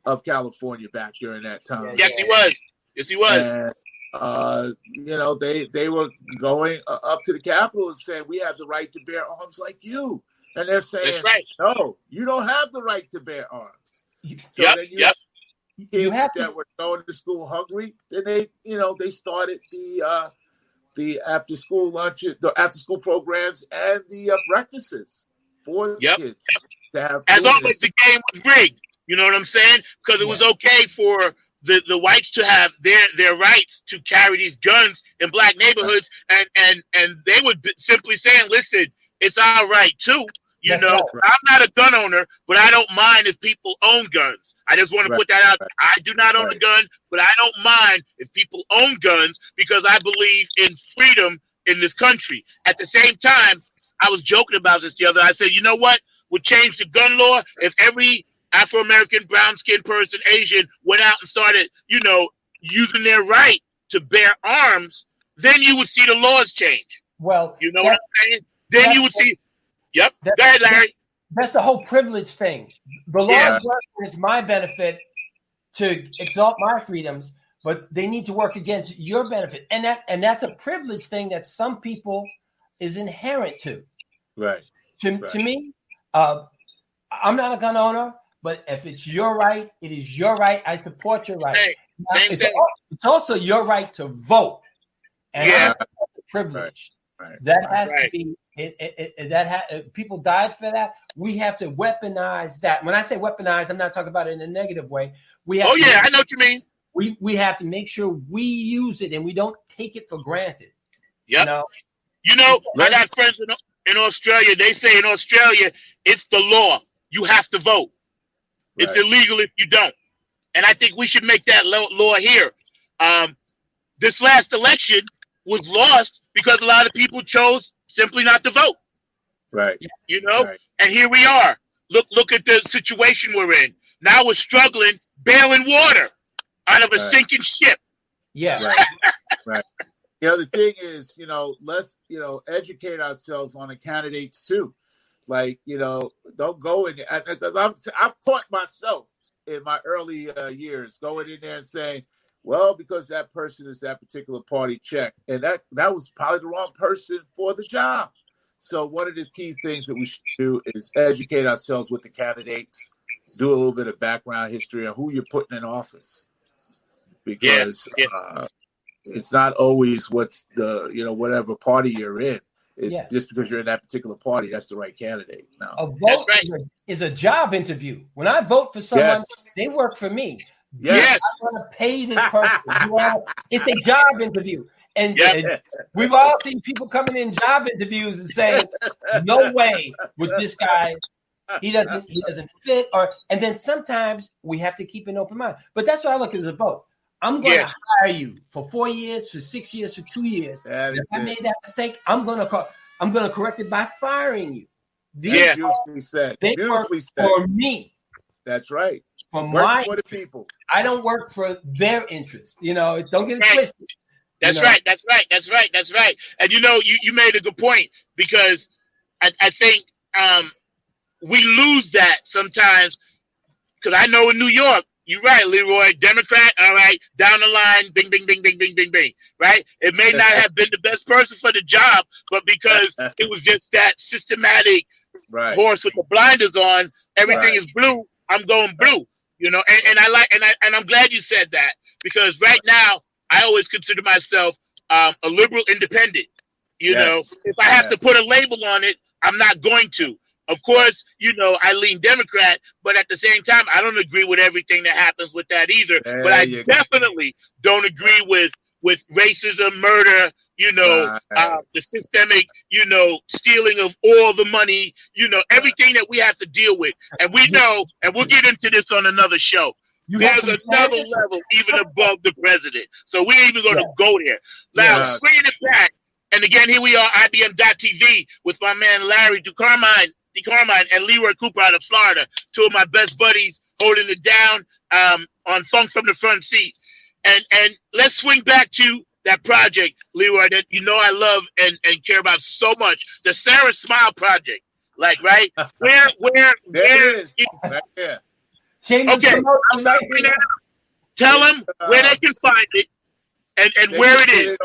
S6: of California back during that time.
S4: Yes, he was. Yes, he was.
S6: And, you know, they were going up to the Capitol and saying, we have the right to bear arms like you. And they're saying, no, you don't have the right to bear arms. So then you have kids that were going to school hungry. Then they started the after school lunches, the after school programs, and the breakfasts for the kids to have.
S4: As always, the game was rigged. You know what I'm saying? Because it was okay for the whites to have their rights to carry these guns in black neighborhoods, and they would simply saying, "Listen, it's our right too." You know, I'm not a gun owner, but I don't mind if people own guns. I just want to put that out. I do not own a gun, but I don't mind if people own guns because I believe in freedom in this country. At the same time, I was joking about this the other day. I said, you know what would change the gun law if every Afro-American, brown-skinned person, Asian, went out and started, you know, using their right to bear arms, then you would see the laws change.
S5: Well,
S4: You know what I'm saying? Then you would see. Yep. Go ahead, Larry.
S5: That's the whole privilege thing. The laws
S4: Yeah.
S5: work for it's my benefit to exalt my freedoms, but they need to work against your benefit, and that's a privilege thing that some people is inherent to.
S6: Right.
S5: To me, I'm not a gun owner, but if it's your right, it is your right. I support your right.
S4: Same.
S5: It's also your right to vote, and
S4: Yeah.
S5: I'm a privilege.
S6: Right.
S5: That has
S4: Right.
S5: to be. People died for that. We have to weaponize that. When I say weaponize, I'm not talking about it in a negative way. We have
S4: Oh yeah, I know what you mean.
S5: we have to make sure we use it and we don't take it for granted.
S4: Yep.
S5: You know?
S4: I got friends in Australia. They say in Australia, it's the law. You have to vote. It's
S6: Right.
S4: illegal if you don't. And I think we should make that law here. This last election was lost because a lot of people chose simply not to vote.
S6: Right.
S4: You know,
S6: Right.
S4: and here we are. Look at the situation we're in. Now we're struggling, bailing water out of a
S6: Right.
S4: sinking ship.
S5: Yeah.
S6: Right. Right. The thing is, let's, educate ourselves on the candidates too. Like, don't go in. I've caught myself in my early years going in there and saying, well, because that person is that particular party check. And that was probably the wrong person for the job. So one of the key things that we should do is educate ourselves with the candidates, do a little bit of background history on who you're putting in office. Because it's not always what's the, whatever party you're in. Just because you're in that particular party, that's the right candidate. No.
S5: A vote is a job interview. When I vote for someone, they work for me.
S4: Yes.
S5: I want to pay this person. It's a job interview. And we've all seen people coming in job interviews and saying, no way with this guy. He doesn't fit. And then sometimes we have to keep an open mind. But that's what I look at as a vote. I'm going to hire you for 4 years, for 6 years, for 2 years. If I made that mistake, I'm going to correct it by firing you.
S6: Beautifully said.
S5: They work for me.
S6: That's right.
S5: For
S6: the people.
S5: I don't work for their interest. Don't get it twisted.
S4: That's right. And you made a good point, because I think we lose that sometimes, because I know in New York, you're right, Leroy, Democrat, all right, down the line, bing, bing, bing, bing, bing, bing, bing, right? It may not have been the best person for the job, but because it was just that systematic horse with the blinders on, everything is blue, I'm going blue, and I'm glad you said that, because right now, I always consider myself a liberal independent. If I have to put a label on it, I'm not going to. Of course, I lean Democrat, but at the same time, I don't agree with everything that happens with that either. But I definitely don't agree with racism, murder, the systemic, stealing of all the money, everything that we have to deal with. And we know, and we'll get into this on another show, there's another level even above the president. So we ain't even going to go there. Now, swinging it back, and again, here we are, IBM.TV, with my man Larry DeCarmine and Leroy Cooper out of Florida, two of my best buddies holding it down on Funk from the Front Seat. And let's swing back to that project, Leroy, that I love and care about so much, the Sarah Smile Project. Like, right? Where
S6: it is. Right there.
S4: Okay, tell them where they can find it and where it is.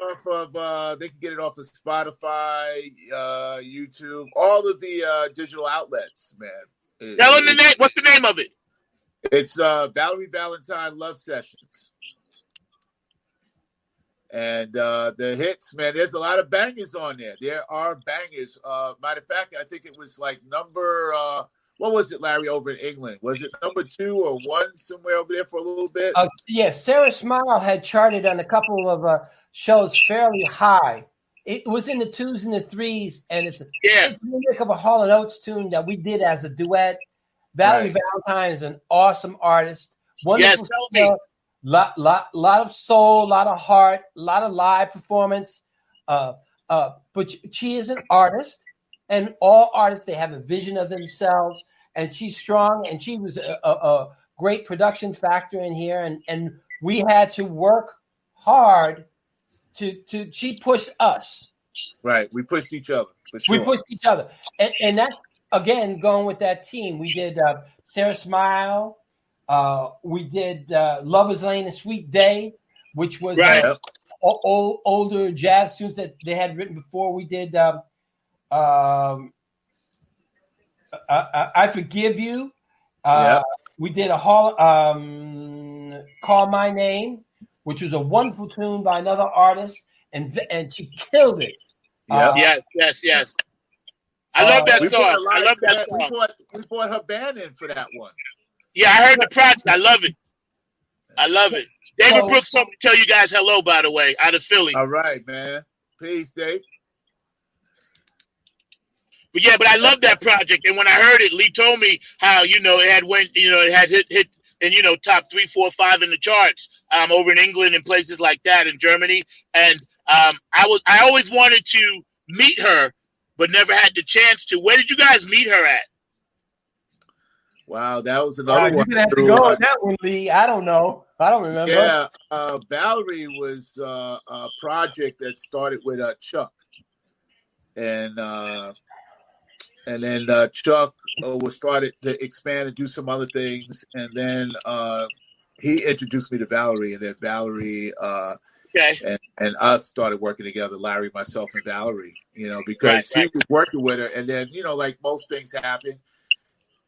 S6: They can get it off of Spotify, YouTube, all of the digital outlets, man.
S4: Tell them the name. What's the name of it?
S6: It's Valerie Valentine Love Sessions. And the hits, man, there's a lot of bangers on there. There are bangers. Matter of fact, I think it was like number... what was it, Larry, over in England? Was it number 2 or 1 somewhere over there for a little bit?
S5: Sarah Smile had charted on a couple of shows fairly high. It was in the 2s and the 3s, and it's music of a Hall & Oates tune that we did as a duet. Valerie Valentine is an awesome artist. Wonderful skill, lot of soul, lot of heart, a lot of live performance. But she is an artist. And all artists, they have a vision of themselves, and she's strong, and she was a great production factor in here, and we had to work hard she pushed us.
S6: Right. We pushed each other for sure.
S5: We pushed each other, and that again going with that team. We did Sarah Smile. We did Lover's Lane and Sweet Day, which was older jazz tunes that they had written before. We did I Forgive You. We did Call My Name, which was a wonderful tune by another artist, and she killed it.
S4: Yes. I love that song. I love that song.
S6: We brought her band in for that one.
S4: Yeah, I heard the project. I love it. David Brooks told me to tell you guys hello, by the way, out of Philly.
S6: All right, man. Peace, Dave.
S4: But I love that project. And when I heard it, Lee told me how, it had went, it had hit and, top 3, 4, 5 in the charts over in England and places like that in Germany. And I always wanted to meet her, but never had the chance to. Where did you guys meet her at?
S6: Wow, that was another one.
S5: You're gonna have to go on that one, Lee. I don't know. I don't remember.
S6: Yeah, Valerie was a project that started with Chuck, and then Chuck was started to expand and do some other things, and then he introduced me to Valerie, and then Valerie and us started working together. Larry, myself, and Valerie. Because she was working with her, and then like most things happen.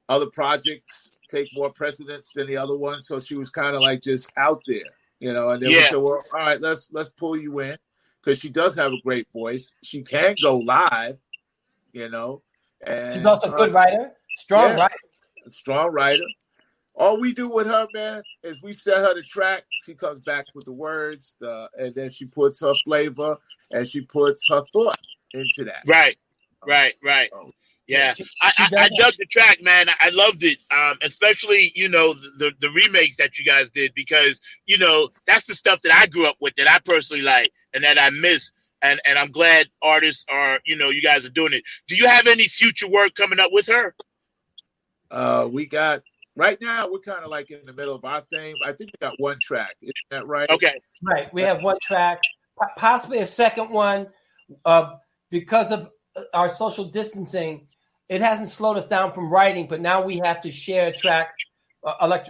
S6: Other projects take more precedence than the other ones, so she was kind of like just out there, and then we said, well, all right, let's pull you in, because she does have a great voice. She can go live, and
S5: she's also a good writer, strong
S6: writer. All we do with her, man, is we set her the track. She comes back with the words, and then she puts her flavor and she puts her thought into that.
S4: Right. Yeah, I dug the track, man. I loved it, especially the remakes that you guys did, because that's the stuff that I grew up with, that I personally like and that I miss, and I'm glad artists are you guys are doing it. Do you have any future work coming up with her?
S6: We got right now. We're kind of like in the middle of our thing. I think we got one track. Isn't that right?
S4: Okay,
S5: right. We have one track, possibly a second one, because of our social distancing. It hasn't slowed us down from writing, but now we have to share a track,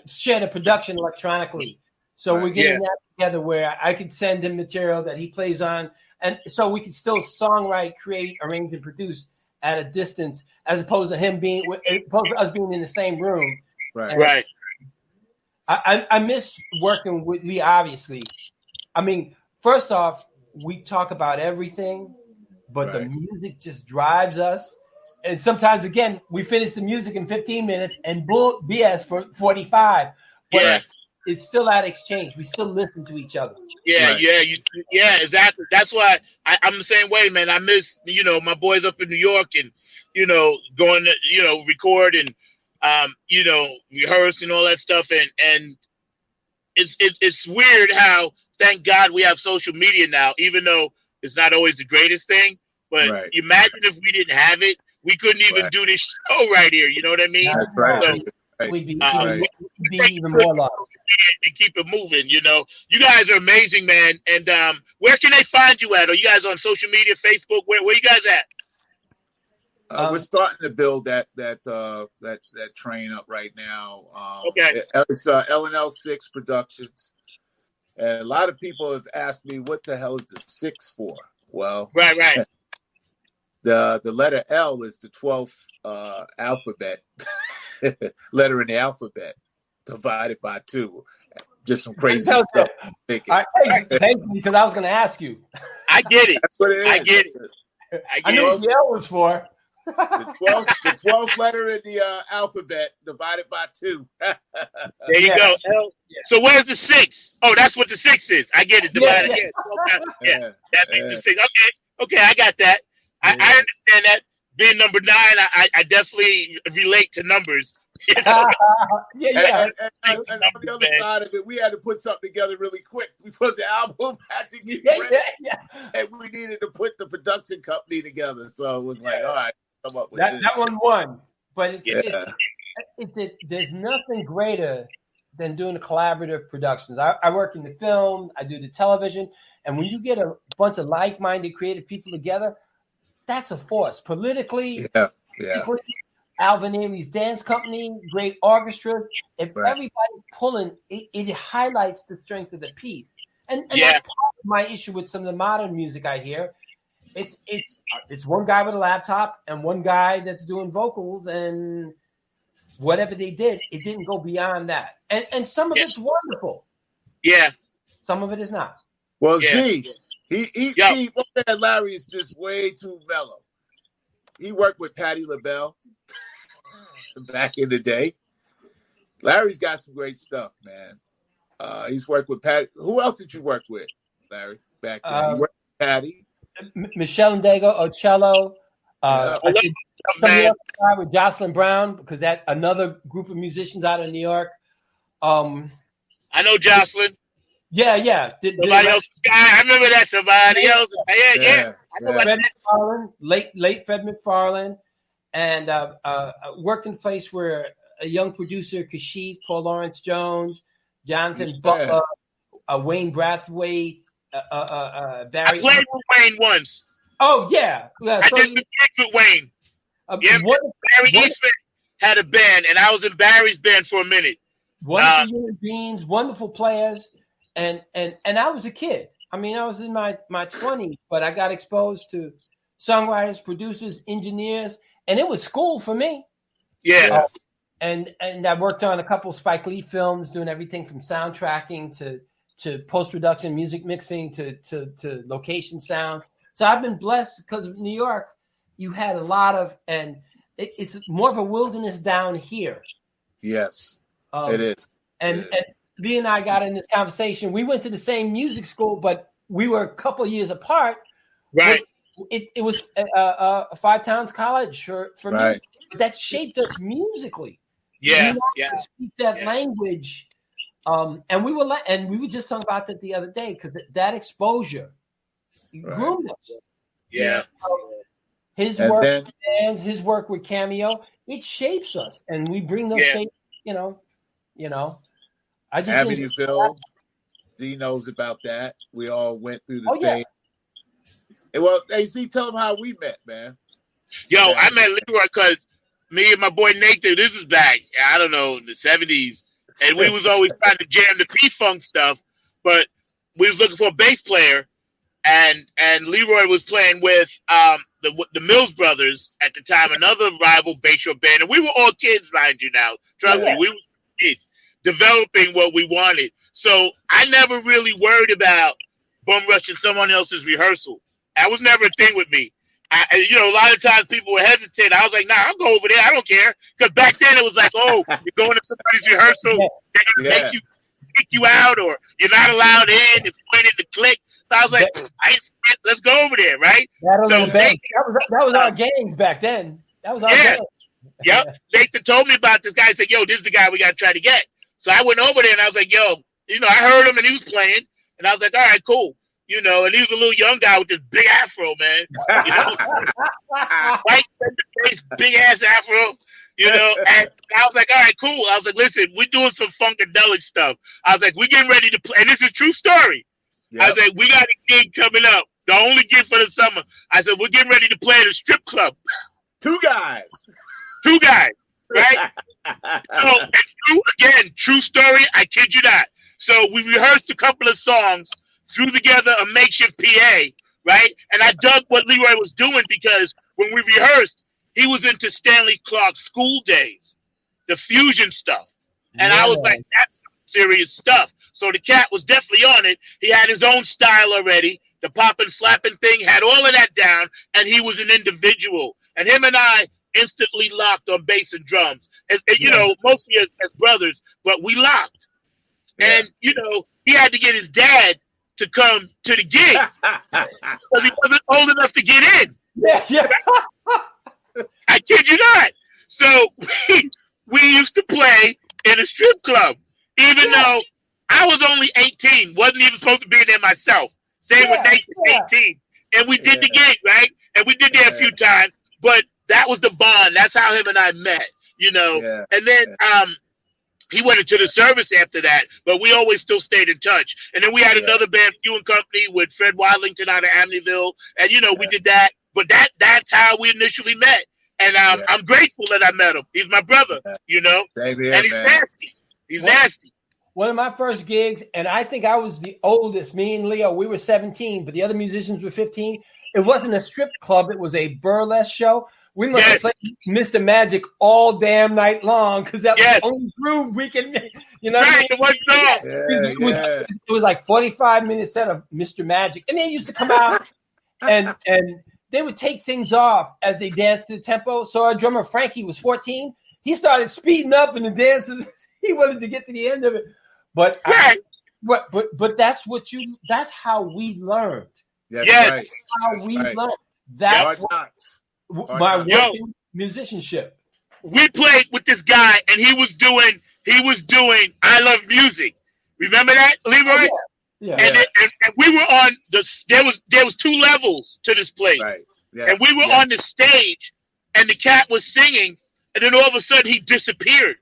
S5: share the production electronically. So we're getting that together where I could send him material that he plays on, and so we can still songwrite, create, arrange, and produce at a distance, as opposed to us being in the same room.
S6: Right.
S5: I miss working with Lee. Obviously, I mean, first off, we talk about everything, but the music just drives us. And sometimes, again, we finish the music in 15 minutes and BS for 45. But it's still that exchange. We still listen to each other.
S4: Yeah, exactly. That's why I'm the same way, man. I miss, my boys up in New York and, going to, record and, rehearse and all that stuff. And it's weird how, thank God, we have social media now, even though it's not always the greatest thing. But imagine if we didn't have it. We couldn't even do this show right here. You know what I mean?
S5: That's right.
S4: So,
S5: we'd be even more live.
S4: And keep it moving. You guys are amazing, man. And where can they find you at? Are you guys on social media, Facebook? Where you guys at?
S6: We're starting to build that train up right now. It's LNL6 Productions, and a lot of people have asked me, "What the hell is the 6 for?" Well,
S4: right.
S6: The letter L is the 12th alphabet letter in the alphabet divided by 2. Just some crazy stuff.
S5: Thank you, because I was going to ask you.
S4: I get it.
S6: That's what it is.
S4: I get it.
S5: I knew what the L was for.
S6: The 12th letter in the alphabet divided by 2.
S4: There you go. L. So where's the 6? Oh, that's what the 6 is. I get it. Divided. That makes the 6. Okay, I got that. I understand that. Being number 9, I definitely relate to numbers.
S6: And on the other side of it, we had to put something together really quick because the album had to get ready, and we needed to put the production company together. So it was like, all right, come up with this.
S5: That one won, but there's nothing greater than doing the collaborative productions. I work in the film, I do the television, and when you get a bunch of like-minded creative people together, that's a force. Politically, politically, Alvin Ailey's dance company, great orchestra. If everybody's pulling, it highlights the strength of the piece. And that's part of my issue with some of the modern music I hear. It's one guy with a laptop and one guy that's doing vocals, and whatever they did, it didn't go beyond that. And some of it's wonderful.
S4: Yeah.
S5: Some of it is not.
S6: Well, Z, Larry is just way too mellow. He worked with Patti LaBelle back in the day. Larry's got some great stuff, man. He's worked with Patti. Who else did you work with, Larry, back then? You worked with Patti.
S5: Michelle Ndego, Ocello. I did somebody else with Jocelyn Brown, because that another group of musicians out of New York.
S4: I know Jocelyn.
S5: Yeah.
S4: Somebody else's guy. I remember that. Somebody else. Yeah. I know
S5: Fred McFarlane, late Fred McFarlane, and worked in a place where a young producer, Kashif, Paul Lawrence Jones, Jonathan Butler, Wayne Brathwaite, Barry.
S4: I played with Wayne once.
S5: Oh yeah.
S4: I did some gigs with Wayne. Barry Eastman had a band, and I was in Barry's band for a minute.
S5: Wonderful human beings, wonderful players, and I was a kid. I mean, I was in my 20s, but I got exposed to songwriters, producers, engineers, and it was school for me.
S4: Yeah.
S5: And I worked on a couple Spike Lee films, doing everything from soundtracking to post-production, music mixing to location sound. So I've been blessed because of New York. You had a lot of, and it's more of a wilderness down here.
S6: Yes, it is.
S5: And Lee and I got in this conversation. We went to the same music school, but we were a couple of years apart.
S4: Right.
S5: It was Five Towns College for music. That shaped us musically.
S4: Yeah,
S5: to speak that language. And we were just talking about that the other day, because that exposure groomed us.
S4: Yeah.
S5: His work with bands, his work with Cameo, it shapes us, and we bring those shapes. I just
S6: Amityville. Z knows about that. We all went through the same. Yeah. Well, hey, Z, tell them how we met, man.
S4: Yo, I met Leroy because me and my boy Nathan, this is back, I don't know, in the 70s, and we was always trying to jam the P-Funk stuff, but we was looking for a bass player, and Leroy was playing with the Mills Brothers at the time, another rival bass drum band, and we were all kids, mind you now. Trust me, we were kids developing what we wanted. So I never really worried about bum rushing someone else's rehearsal. That was never a thing with me. A lot of times people were hesitant. I was like, nah, I'll go over there. I don't care. Because back then it was like, oh, you're going to somebody's rehearsal, they're going to kick you out, or you're not allowed in if you ain't in the clique. So I was like, let's go over there, right?
S5: That was our games back then. That was our game.
S4: Yep. Nathan told me about this guy. He said, yo, this is the guy we got to try to get. So I went over there, and I was like, yo, I heard him, and he was playing. And I was like, all right, cool. And he was a little young guy with this big afro, man. White face, big ass afro. And I was like, all right, cool. I was like, listen, we're doing some funkadelic stuff. I was like, we're getting ready to play, and this is a true story. Yep. I was like, we got a gig coming up, the only gig for the summer. I said, we're getting ready to play at a strip club.
S6: Two guys,
S4: right? Again, true story. I kid you not. So we rehearsed a couple of songs, threw together a makeshift PA, right? And I dug what Leroy was doing, because when we rehearsed, he was into Stanley Clark's School Days, the fusion stuff. And I was like, that's serious stuff. So the cat was definitely on it. He had his own style already. The popping, slapping thing, had all of that down, and he was an individual. And him and I instantly locked on bass and drums. Mostly as brothers, but we locked. Yeah. And, he had to get his dad to come to the gig because he wasn't old enough to get in.
S5: Yeah.
S4: I kid you not. So we used to play in a strip club, even though I was only 18, wasn't even supposed to be there myself. Same with Nathan, 18. And we did the gig, right? And we did there a few times, but that was the bond. That's how him and I met, And then he went into the service after that, but we always still stayed in touch. And then we had another band, Few and Company, with Fred Wadlington out of Amityville, and we did that. But that's how we initially met, and I'm grateful that I met him. He's my brother,
S6: Same here,
S4: and he's
S6: man.
S4: nasty. He's nasty.
S5: One of my first gigs, and I think I was the oldest. Me and Leo, we were 17, but the other musicians were 15. It wasn't a strip club; it was a burlesque show. We must have played Mr. Magic all damn night long because that was the only groove we could make. You know what I mean? It was like 45-minute set of Mr. Magic. And they used to come out and they would take things off as they danced to the tempo. So our drummer, Frankie, was 14. He started speeding up in the dances. He wanted to get to the end of it. But but that's how we learned.
S6: That's
S5: That's how we learned. That my working musicianship.
S4: We played with this guy, and he was doing I Love Music. Remember that, Leroy?
S5: Oh, yeah.
S4: And we were on there was 2 levels to this place.
S6: Right. Yeah.
S4: And we were on the stage, and the cat was singing, and then all of a sudden he disappeared.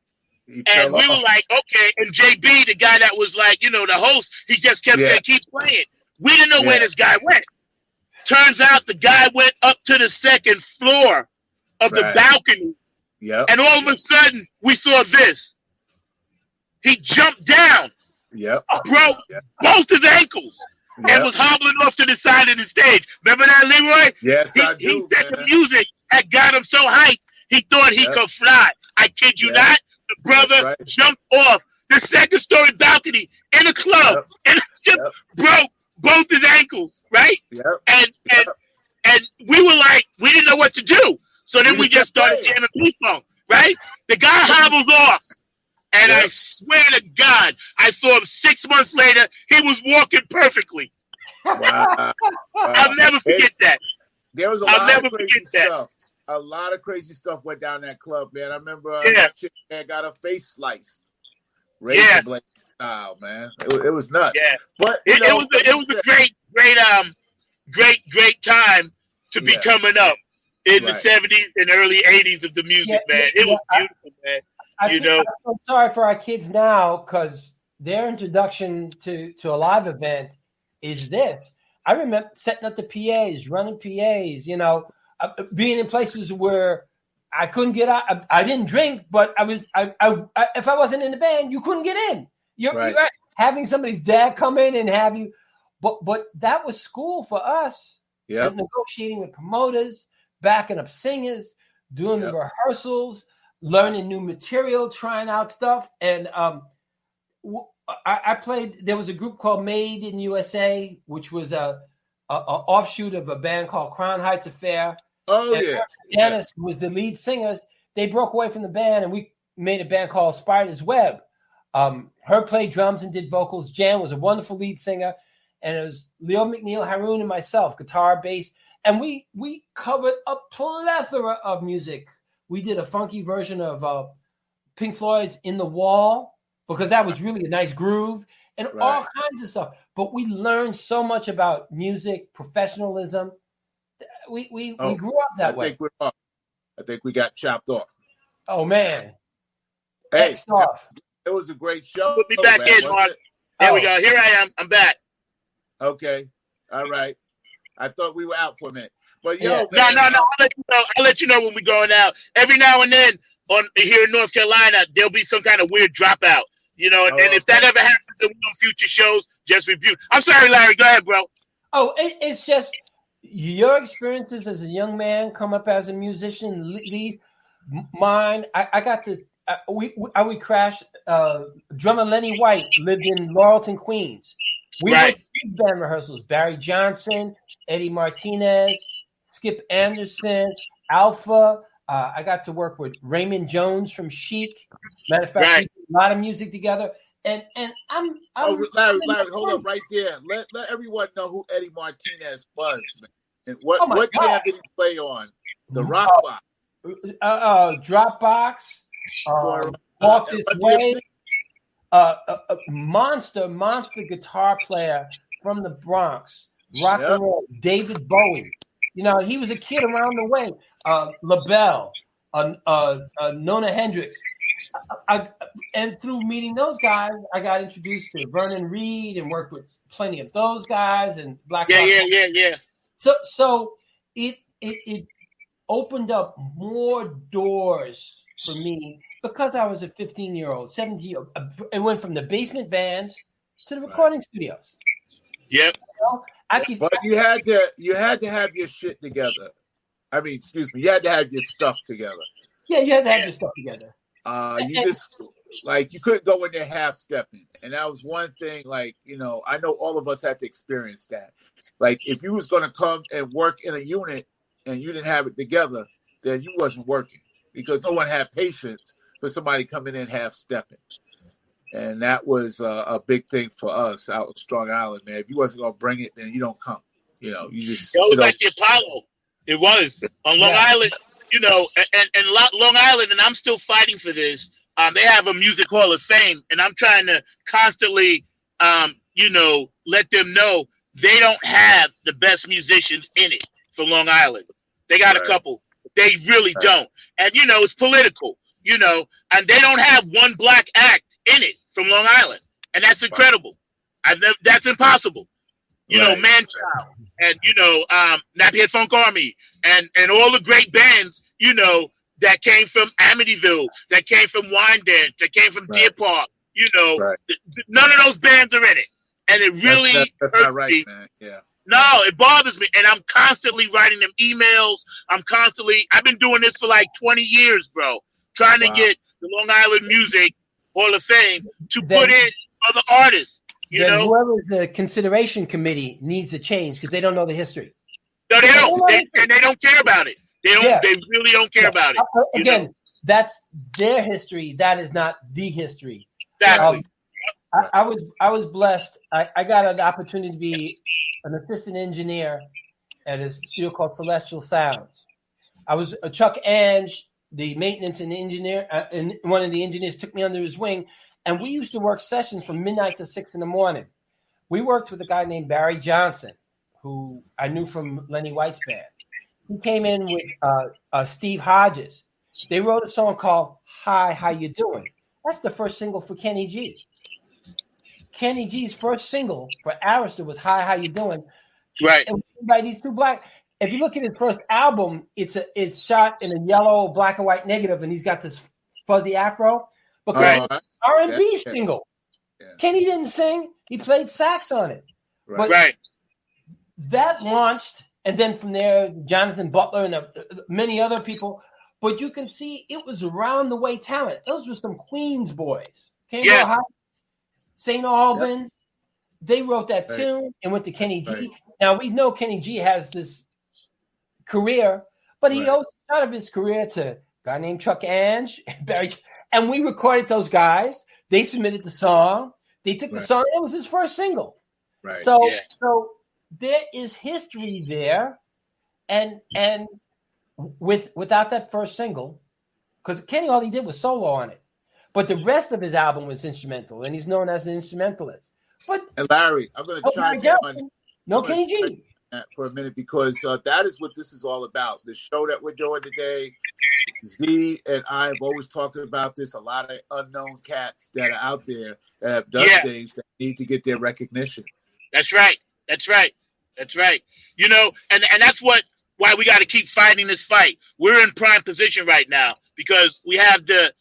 S4: And we were like, okay. And JB, the guy that was like, the host, he just kept saying, keep playing. We didn't know where this guy went. Turns out the guy went up to the 2nd floor of the balcony.
S6: Yep.
S4: And all of a sudden, we saw this. He jumped down, broke both his ankles, and was hobbling off to the side of the stage. Remember that, Leroy?
S6: Yes, I do.
S4: He said the music had got him so hyped, he thought he could fly. I kid you not. The brother jumped off the 2nd-story balcony in a club and just broke both his ankles, right?
S6: Yep.
S4: And we were like, we didn't know what to do. So then we just started jamming P-Funk, right? The guy hobbles off. And I swear to God, I saw him 6 months later. He was walking perfectly.
S6: Wow.
S4: I'll never forget that.
S6: There was
S4: I'll never forget that.
S6: A lot of crazy stuff went down that club, man. I remember
S4: Yeah.
S6: this chick man got her face sliced. Razor blade style, man. It was nuts.
S4: Yeah.
S6: But
S4: It was a great time to be coming up in the 70s and early 80s of the music, man. It was beautiful, man.
S5: I feel sorry for our kids now because their introduction to a live event is this. I remember setting up the PAs, running PAs, being in places where I couldn't get out. I didn't drink, but I if I wasn't in the band, you couldn't get in. You're right. Having somebody's dad come in and have you, but that was school for us.
S6: Yeah,
S5: negotiating with promoters, backing up singers, doing the rehearsals, learning new material, trying out stuff. And I played. There was a group called Made in USA, which was a offshoot of a band called Crown Heights Affair.
S6: Oh,
S5: and Janice was the lead singers. They broke away from the band, and we made a band called Spider's Web. Her played drums and did vocals. Jan was a wonderful lead singer, and it was Leo McNeil, Haroon, and myself, guitar, bass, and we covered a plethora of music. We did a funky version of Pink Floyd's "In the Wall" because that was really a nice groove, and all kinds of stuff. But we learned so much about music, professionalism. We grew up that way.
S6: I think we got chopped off.
S5: Oh man!
S6: Hey, it was a great show.
S4: Put me back in, Mark. There we go. Here I am. I'm back.
S6: Okay. All right. I thought we were out for a minute, but
S4: no. I'll let you know when we're going out. Every now and then, here in North Carolina, there'll be some kind of weird dropout. And if that ever happens on future shows, just review. I'm sorry, Larry. Go ahead, bro.
S5: Oh, it's just your experiences as a young man, come up as a musician, lead mine. I got to. We crashed. Drummer Lenny White lived in Laurelton, Queens. We went to band rehearsals. Barry Johnson, Eddie Martinez, Skip Anderson, Alpha. I got to work with Raymond Jones from Chic. Matter of fact, we did a lot of music together. And I'm
S6: Larry, hold up right there. Let everyone know who Eddie Martinez was, man. And what jam did he play on? The Rock Box.
S5: Dropbox. Walk This Way. A monster guitar player from the Bronx. Rock and roll. David Bowie. He was a kid around the way. LaBelle. Nona Hendrix. And through meeting those guys, I got introduced to Vernon Reid and worked with plenty of those guys and Black.
S4: Yeah.
S5: So it opened up more doors for me because I was a 15-year-old, 17-year-old. It went from the basement bands to the recording studios.
S4: Yep.
S6: But you had to have your shit together. I mean, excuse me, you had to have your stuff together.
S5: Yeah, you had to have your stuff together.
S6: You couldn't go in there half stepping. And that was one thing, like, you know, I know all of us had to experience that. Like, if you was going to come and work in a unit and you didn't have it together, then you wasn't working because no one had patience for somebody coming in half stepping. And that was a big thing for us out of Strong Island, man. If you wasn't going to bring it, then you don't come. You know, you just.
S4: It was like the Apollo. It was on Long Island, you know, and Long Island, and I'm still fighting for this. They have a Music Hall of Fame, and I'm trying to constantly, you know, let them know they don't have the best musicians in it for Long Island. They got a couple. They really don't. And, you know, it's political, you know, and they don't have one black act in it from Long Island. And that's incredible. That's impossible. You know, Manchild and, you know, Nappy Funk Army and all the great bands, you know, that came from Amityville, that came from Wyandanch, that came from Deer Park, you know, none of those bands are in it. And it really
S6: that's
S4: hurts
S6: not right,
S4: me.
S6: man. Yeah.
S4: No, it bothers me. And I'm constantly writing them emails. I've been doing this for like 20 years, bro, trying to get the Long Island Music Hall of Fame to put in other artists. You know,
S5: whoever the consideration committee needs to change because they don't know the history.
S4: No, they don't. They don't care about it. They don't. Yeah. They really don't care about it.
S5: Again, that's their history. That is not the history.
S4: Exactly.
S5: I was blessed. I got an opportunity to be an assistant engineer at a studio called Celestial Sounds. I was Chuck Ange, the maintenance and engineer, and one of the engineers took me under his wing. And we used to work sessions from midnight to 6 a.m. We worked with a guy named Barry Johnson, who I knew from Lenny White's band. He came in with Steve Hodges. They wrote a song called Hi, How You Doing? That's the first single for Kenny G. Kenny G's first single for Arista was Hi, How You Doing?
S4: Right.
S5: And by these two black. If you look at his first album, it's shot in a yellow, black and white negative, and he's got this fuzzy afro. Because R&B single. Yeah. Kenny didn't sing. He played sax on it. But that launched, and then from there, Jonathan Butler and many other people. But you can see it was around the way talent. Those were some Queens boys. Cambridge Heights, St. Albans. Yep. They wrote that tune and went to Kenny G. Right. Now, we know Kenny G has this career, but he owes a lot of his career to a guy named Chuck Ange and Barry. And we recorded those guys. They submitted the song. They took the song. It was his first single. Right. So there is history there, and without that first single, because Kenny all he did was solo on it, but the rest of his album was instrumental, and he's known as an instrumentalist. But
S6: and Larry, I'm going to chime in on
S5: Kenny G
S6: for a minute because that is what this is all about. The show that we're doing today. Z and I have always talked about this. A lot of unknown cats that are out there that have done things that need to get their recognition.
S4: That's right. You know, and that's why we got to keep fighting this fight. We're in prime position right now because we have the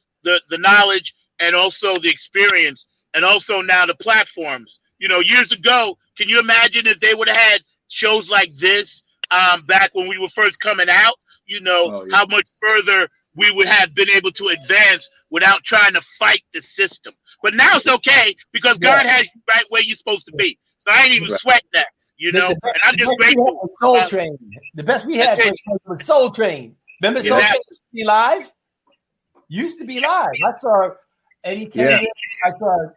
S4: knowledge and also the experience and also now the platforms. You know, years ago, can you imagine if they would have had shows like this back when we were first coming out? You know, how much further we would have been able to advance without trying to fight the system. But now it's okay because God has you right where you're supposed to be. So I ain't even sweating that, you know. And I'm just grateful.
S5: Soul Train. The best we had was Soul Train. Remember Soul Train used to be live? Used to be live. I saw Eddie Kennedy. I saw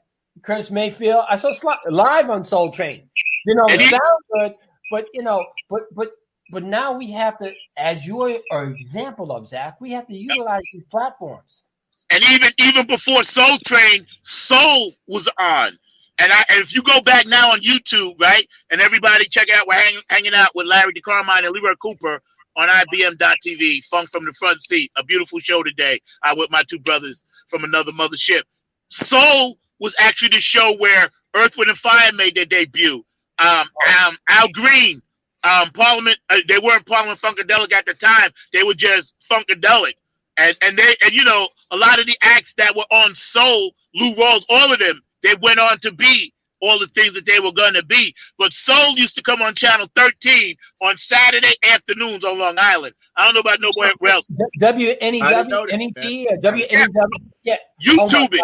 S5: Curtis Mayfield. I saw live on Soul Train. You know, it sounds good, but you know, but now we have to, as you are an example of, Zach, we have to utilize these platforms.
S4: And even before Soul Train, Soul was on. And if you go back now on YouTube, right, and everybody check out, we're hanging out with Larry DeCarmine and Leroy Cooper on IBM.TV. Funk from the Front Seat. A beautiful show today. With my two brothers from another mothership. Soul was actually the show where Earth, Wind, and Fire made their debut. Al Green, Parliament. They weren't Parliament Funkadelic at the time. They were just Funkadelic, and you know, a lot of the acts that were on Soul, Lou Rawls, all of them, they went on to be all the things that they were going to be. But Soul used to come on Channel 13 on Saturday afternoons on Long Island. I don't know about nowhere else.
S5: WNEW or WNEW? Yeah.
S4: YouTube it.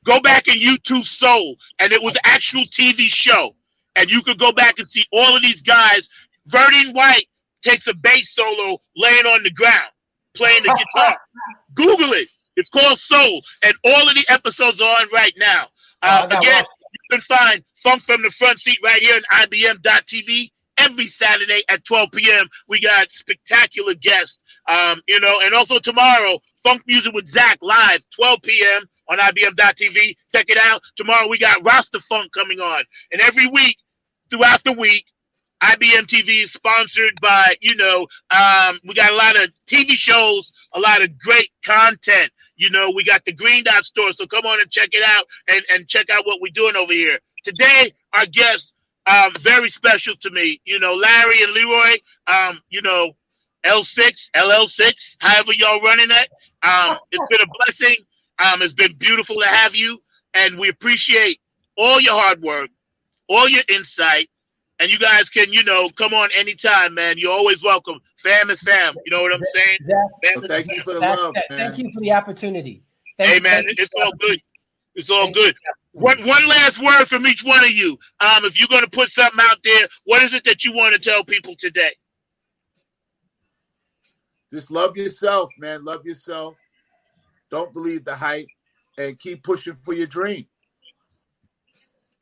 S4: Go back and YouTube Soul, and it was an actual TV show. And you could go back and see all of these guys. Verdine White takes a bass solo laying on the ground, playing the guitar. Google it. It's called Soul. And all of the episodes are on right now. Again, you can find Funk from the Front Seat right here on IBM.TV every Saturday at 12 p.m. We got spectacular guests. You know, and also tomorrow, Funk Music with Zach live, 12 p.m. on IBM.TV. Check it out. Tomorrow we got Rasta Funk coming on. And every week, throughout the week, IBM TV is sponsored by, you know, we got a lot of TV shows, a lot of great content. You know, we got the Green Dot store, so come on and check it out and check out what we're doing over here. Today, our guests, very special to me. You know, Larry and Leroy, you know, L6, LL6, however y'all running that. It's been a blessing. It's been beautiful to have you, and we appreciate all your hard work, all your insight, and you guys can, you know, come on anytime, man. You're always welcome. Fam is fam. You know what I'm saying?
S6: Well, thank you for the love, man.
S5: Thank you for the opportunity.
S4: Hey, man, it's all good. It's all good. One last word from each one of you. If you're going to put something out there, what is it that you want to tell people today?
S6: Just love yourself, man. Love yourself. Don't believe the hype, and keep pushing for your dream.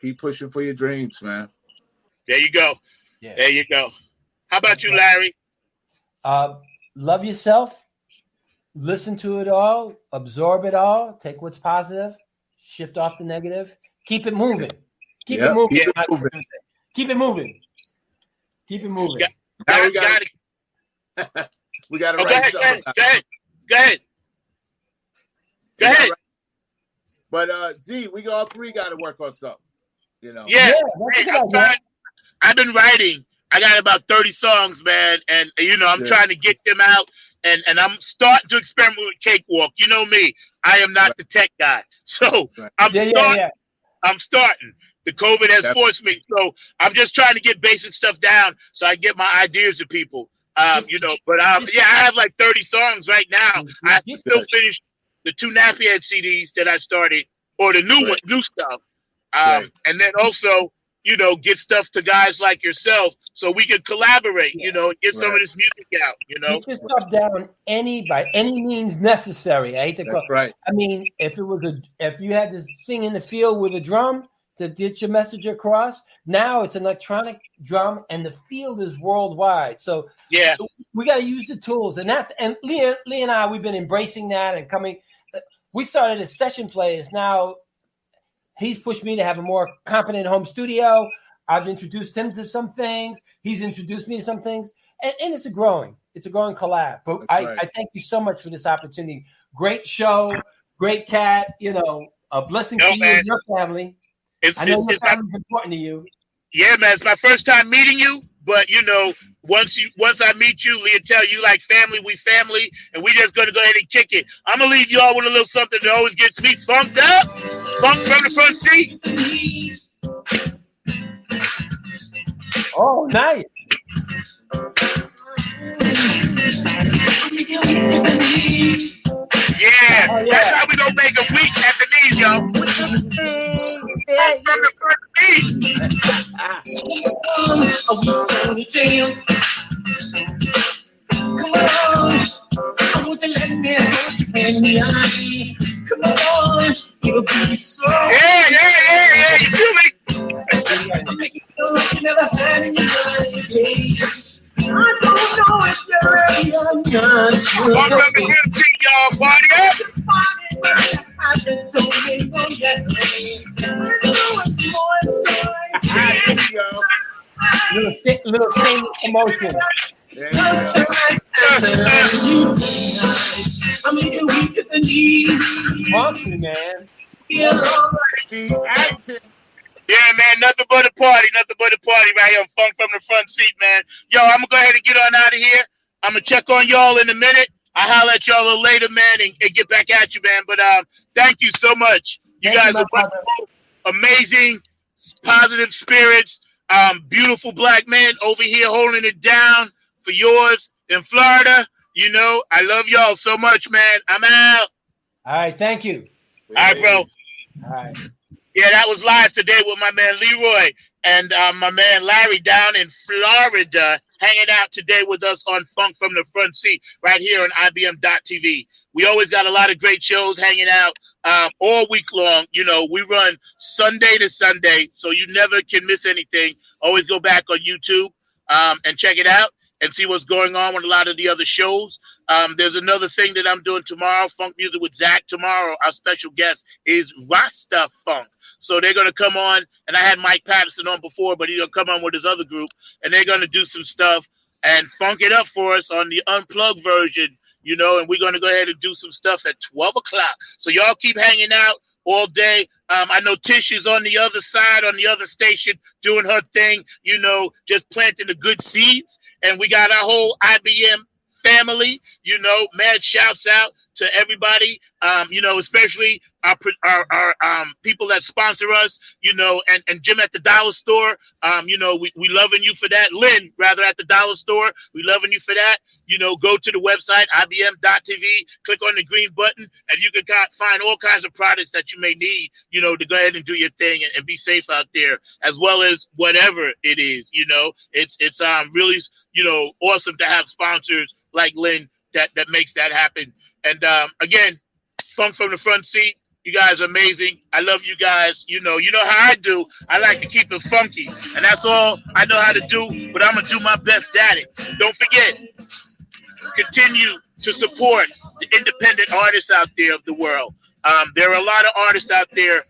S6: Keep pushing for your dreams, man.
S4: There you go.
S5: Yeah.
S4: There you go. How about you, Larry?
S5: Love yourself. Listen to it all. Absorb it all. Take what's positive. Shift off the negative. Keep it moving. Keep it moving.
S6: Keep it moving.
S5: Keep it moving. Keep it moving.
S4: Got it.
S6: We got to
S4: Go
S6: write
S4: ahead. Go ahead.
S6: But Z, we all three got to work on something. You know.
S4: Yeah.
S5: That's a good idea.
S4: I've been writing. I got about 30 songs, man, and you know I'm trying to get them out, and I'm starting to experiment with Cakewalk. You know me, I am not the tech guy, so I'm starting. The COVID has forced me, so I'm just trying to get basic stuff down so I get my ideas to people. You know, but I have like 30 songs right now. I still finished the 2 Nappy Head CDs that I started, or the new stuff, and then also, you know, get stuff to guys like yourself so we can collaborate, you know, get some of this music out, you know.
S5: Get your stuff down by any means necessary. I hate to call.
S6: Right.
S5: I mean, if you had to sing in the field with a drum to get your message across, now it's an electronic drum and the field is worldwide. So
S4: yeah,
S5: we got to use the tools, and Lee and I, we've been embracing that and coming. We started as session players. Now he's pushed me to have a more competent home studio. I've introduced him to some things. He's introduced me to some things. And it's a growing collab. But I thank you so much for this opportunity. Great show. Great cat. You know, a blessing to you and your family. I know your family's important to you.
S4: Yeah, man. It's my first time meeting you. But, you know, once I meet you, Leotel, you like family, we family, and we just going to go ahead and kick it. I'm going to leave you all with a little something that always gets me funked up. Funk from the Front Seat.
S5: Oh, nice.
S4: Yeah, that's how we going to make a week at the knees, yo. Funk from the Front Seat.
S7: Come on, I want to let me hold you in the eye. Come on, it'll be so.
S4: Yeah, you feel me?
S7: Make it feel like you never had in your life. I don't know if you're ready or not.
S4: Funk from the Front Seat, y'all. Party up.
S7: I've been told me no yet. I know it's more stories.
S5: Little same emotion.
S7: Sometimes after you tonight, I'm here weak at the knees.
S5: Funky, man.
S7: Feel alright.
S6: The acting.
S4: Yeah, man, nothing but a party right here on Funk from the Front Seat, man. Yo, I'm gonna go ahead and get on out of here. I'm gonna check on y'all in a minute. I'll holler at y'all a little later, man, and get back at you, man. But thank you so much. You guys are wonderful, amazing, positive spirits, beautiful black men over here holding it down for yours in Florida. You know, I love y'all so much, man. I'm out.
S5: All right, thank you.
S4: All right, bro.
S5: All right.
S4: Yeah, that was live today with my man Leroy and my man Larry down in Florida, hanging out today with us on Funk from the Front Seat right here on IBM.TV. We always got a lot of great shows hanging out all week long. You know, we run Sunday to Sunday, so you never can miss anything. Always go back on YouTube and check it out and see what's going on with a lot of the other shows. There's another thing that I'm doing tomorrow, Funk Music with Zach. Tomorrow, our special guest is Rasta Funk. So they're going to come on, and I had Mike Patterson on before, but he's going to come on with his other group, and they're going to do some stuff and funk it up for us on the unplugged version, you know, and we're going to go ahead and do some stuff at 12 o'clock. So y'all keep hanging out all day. I know Tish is on the other side, on the other station, doing her thing, you know, just planting the good seeds. And we got our whole IBM family, you know, mad shouts out to everybody, you know, especially our people that sponsor us, you know, and Jim at the Dollar Store, you know, we loving you for that. Lynn, rather, at the Dollar Store, we loving you for that. You know, go to the website, IBM.TV, click on the green button, and you can find all kinds of products that you may need, you know, to go ahead and do your thing and be safe out there, as well as whatever it is, you know. It's really, you know, awesome to have sponsors like Lynn that makes that happen. And again, Funk from the Front Seat, you guys are amazing. I love you guys. You know how I do. I like to keep it funky, and that's all I know how to do, but I'm going to do my best at it. Don't forget, continue to support the independent artists out there of the world. There are a lot of artists out there,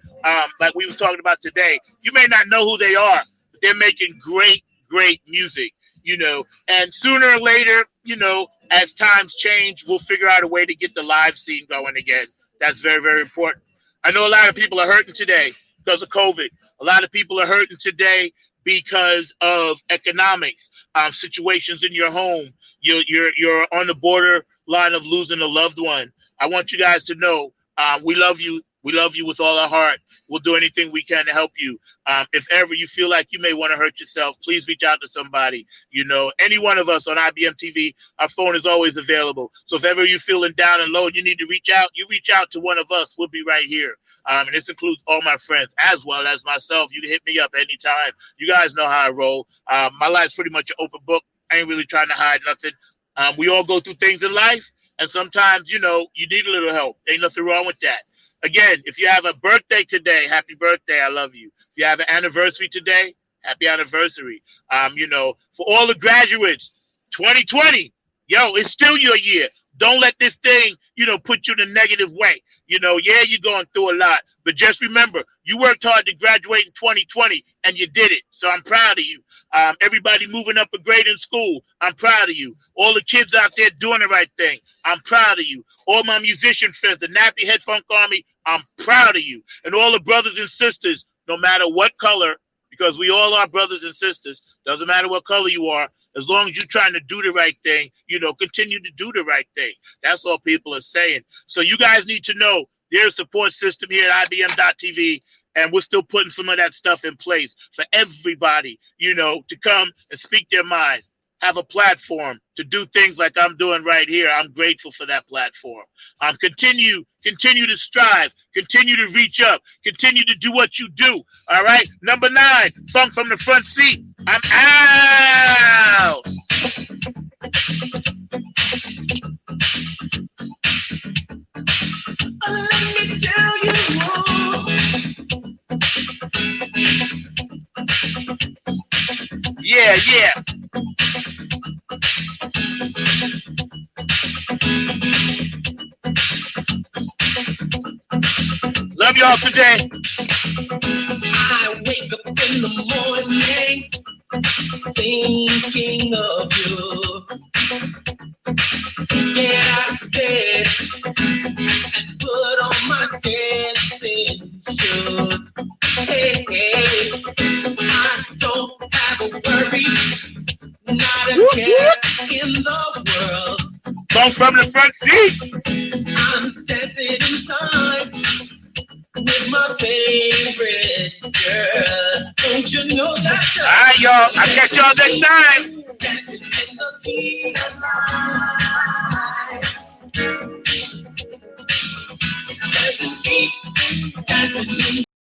S4: like we were talking about today. You may not know who they are, but they're making great, great music, you know, and sooner or later, you know, as times change, we'll figure out a way to get the live scene going again. That's very, very important. I know a lot of people are hurting today because of COVID. A lot of people are hurting today because of economics, situations in your home. You're on the borderline of losing a loved one. I want you guys to know we love you. We love you with all our heart. We'll do anything we can to help you. If ever you feel like you may want to hurt yourself, please reach out to somebody. You know, any one of us on IBM TV, our phone is always available. So if ever you're feeling down and low and you need to reach out, you reach out to one of us. We'll be right here. And this includes all my friends as well as myself. You can hit me up anytime. You guys know how I roll. My life's pretty much an open book. I ain't really trying to hide nothing. We all go through things in life, and sometimes, you know, you need a little help. Ain't nothing wrong with that. Again, if you have a birthday today, happy birthday. I love you. If you have an anniversary today, happy anniversary. You know, for all the graduates, 2020, yo, it's still your year. Don't let this thing, you know, put you in a negative way. You know, yeah, you're going through a lot, but just remember, you worked hard to graduate in 2020 and you did it. So I'm proud of you. Everybody moving up a grade in school, I'm proud of you. All the kids out there doing the right thing, I'm proud of you. All my musician friends, the Nappy Head Funk Army, I'm proud of you. And all the brothers and sisters, no matter what color, because we all are brothers and sisters, doesn't matter what color you are, as long as you're trying to do the right thing, you know, continue to do the right thing. That's all people are saying. So you guys need to know there's a support system here at IBM.TV, and we're still putting some of that stuff in place for everybody, you know, to come and speak their mind, have a platform to do things like I'm doing right here. I'm grateful for that platform. Continue to strive, continue to reach up, continue to do what you do. All right. Number 9, Funk from the Front Seat. I'm out.
S7: Let me tell you more.
S4: Yeah, yeah. Love y'all today.
S7: I wake up in the morning thinking of you.
S4: Funk from the front seat.
S7: I'm dancing in time with my favorite girl. Don't you know that?
S4: All right, y'all. I'll catch y'all next time.
S7: Dancing in the key of life. Dancing feet, dancing in